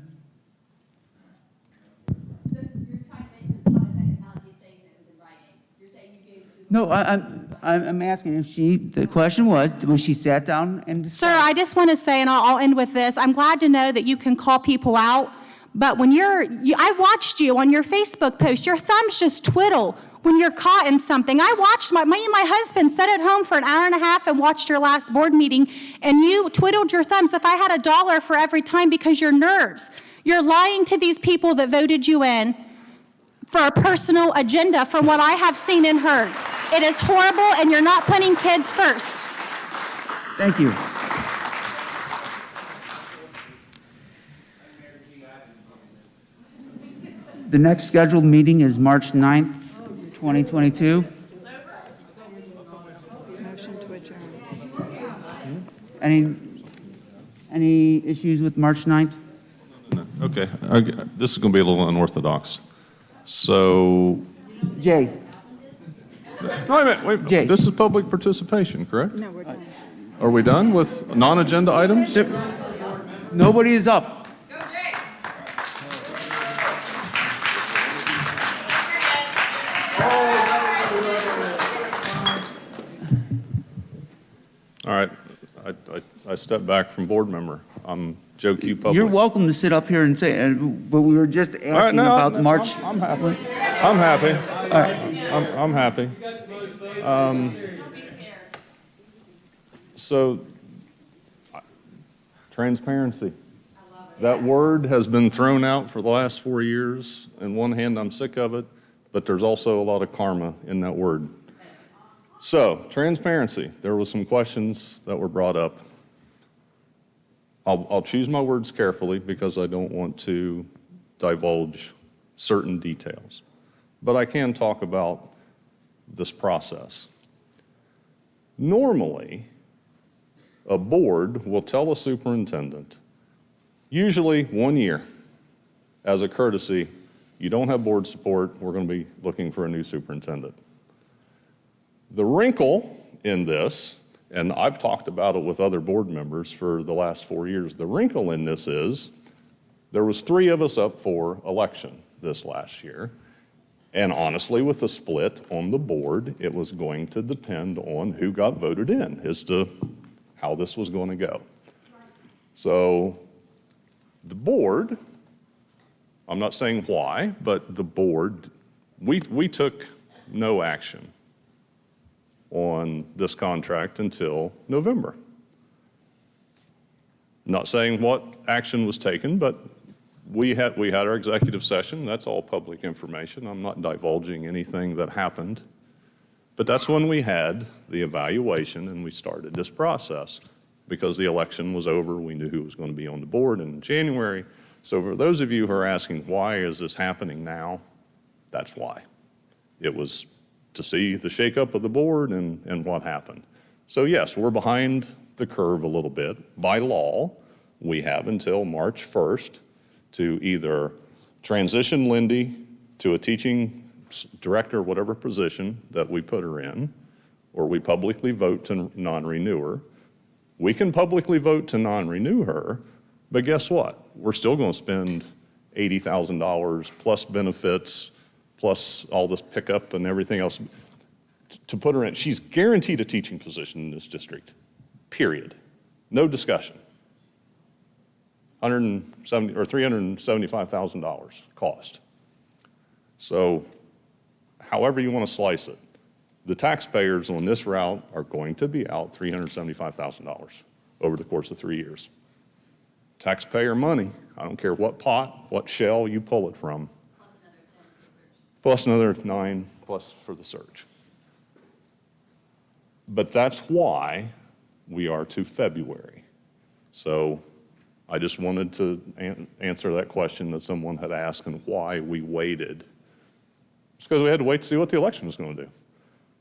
No, I'm asking if the question was she sat down and... Sir, I just want to say, and I'll end with this, I'm glad to know that you can call people out, but when I watched you on your Facebook post, your thumbs just twiddle when you're caught in something. I watched me and my husband sat at home for an hour and a half and watched your last board meeting, and you twiddled your thumbs. If I had $1 for every time because your nerves, you're lying to these people that voted you in for a personal agenda from what I have seen and heard. It is horrible, and you're not putting kids first. Thank you. The next scheduled meeting is March 9th, 2022. Motion to adjourn. Any issues with March 9th? Okay, this is going to be a little unorthodox. So, Jay. wait a minute, Jay. This is public participation, correct? No, we're done. Are we done with non-agenda items? Nobody is up. All right, I step back from board member. I'm Joe Q. Public. You're welcome to sit up here and say, but we were just asking All right, no, about no, March. I'm happy. I'm happy. All right. I'm happy. So, transparency. That word has been thrown out for the last 4 years. On one hand, I'm sick of it, but there's also a lot of karma in that word. So, transparency. There were some questions that were brought up. I'll choose my words carefully because I don't want to divulge certain details. But I can talk about this process. Normally, a board will tell a superintendent, usually 1 year, as a courtesy, you don't have board support, we're going to be looking for a new superintendent. The wrinkle in this, and I've talked about it with other board members for the last 4 years, the wrinkle in this is there was 3 of us up for election this last year, and honestly, with the split on the board, it was going to depend on who got voted in as to how this was going to go. So the board, I'm not saying why, but the board, we took no action on this contract until November. Not saying what action was taken, but we had our executive session. That's all public information. I'm not divulging anything that happened. But that's when we had the evaluation and we started this process because the election was over. We knew who was going to be on the board in January. So for those of you who are asking, why is this happening now? That's why. It was to see the shakeup of the board and what happened. So yes, we're behind the curve a little bit. By law, we have until March 1st to either transition Lindy to a teaching director, whatever position that we put her in, or we publicly vote to non-renew her. We can publicly vote to non-renew her, but guess what? We're still going to spend $80,000 plus benefits, plus all this pickup and everything else to put her in. She's guaranteed a teaching position in this district, period. No discussion. $375,000 cost. So however you want to slice it, the taxpayers on this route are going to be out $375,000 over the course of 3 years. taxpayer money. I don't care what pot, what shell you pull it from. Plus another 9 plus for the search. But that's why we are to February. So I just wanted to answer that question that someone had asked and why we waited. It's because we had to wait to see what the election was going to do.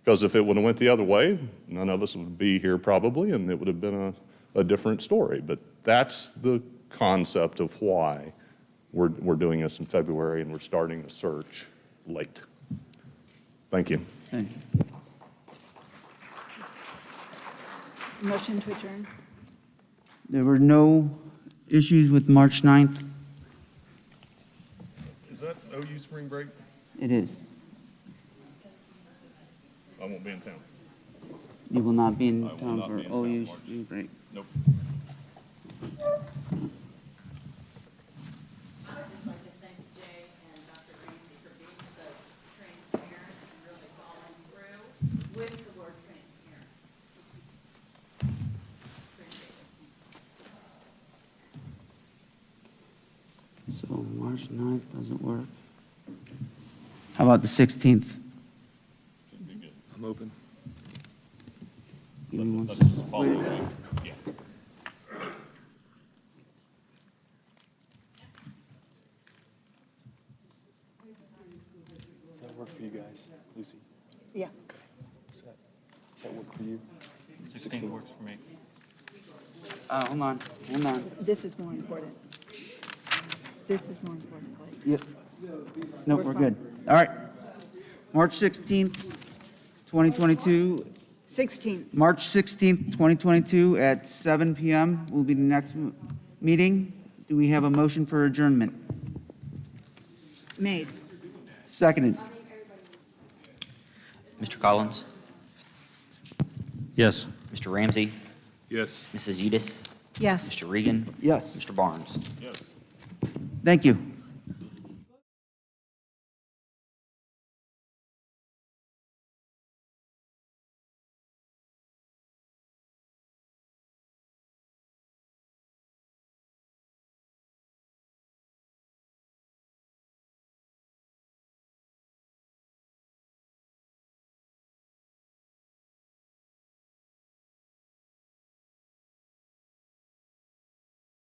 Because if it would have went the other way, none of us would be here probably, and it would have been a different story. But that's the concept of why we're doing this in February and we're starting the search late. Thank you. Okay. Motion to adjourn? There were no issues with March 9th? Is that OU spring break? It is. I won't be in town. You will not be in I will town not for be in town OU March. spring break. Nope. I would just like to thank Jay and Dr. Ramsey for being so transparent and really following through with the word transparent. Appreciate it. So March 9th doesn't work. How about the 16th? I'm open. Give me one That's second. the following week. Yeah. Does that work for you guys, Lucy? Yeah. Does that work for you? 16 works for me. Hold on. This is more important. This is more important, Blake. Yep. Nope, we're good. All right. March 16th, 2022. 16th. March 16th, 2022 at 7 PM will be the next meeting. Do we have a motion for adjournment? Made. Seconded. Mr. Collins? Yes. Mr. Ramsey? Yes. Mrs. Udis? Yes. Mr. Regan? Yes. Mr. Barnes? Yes. Thank you.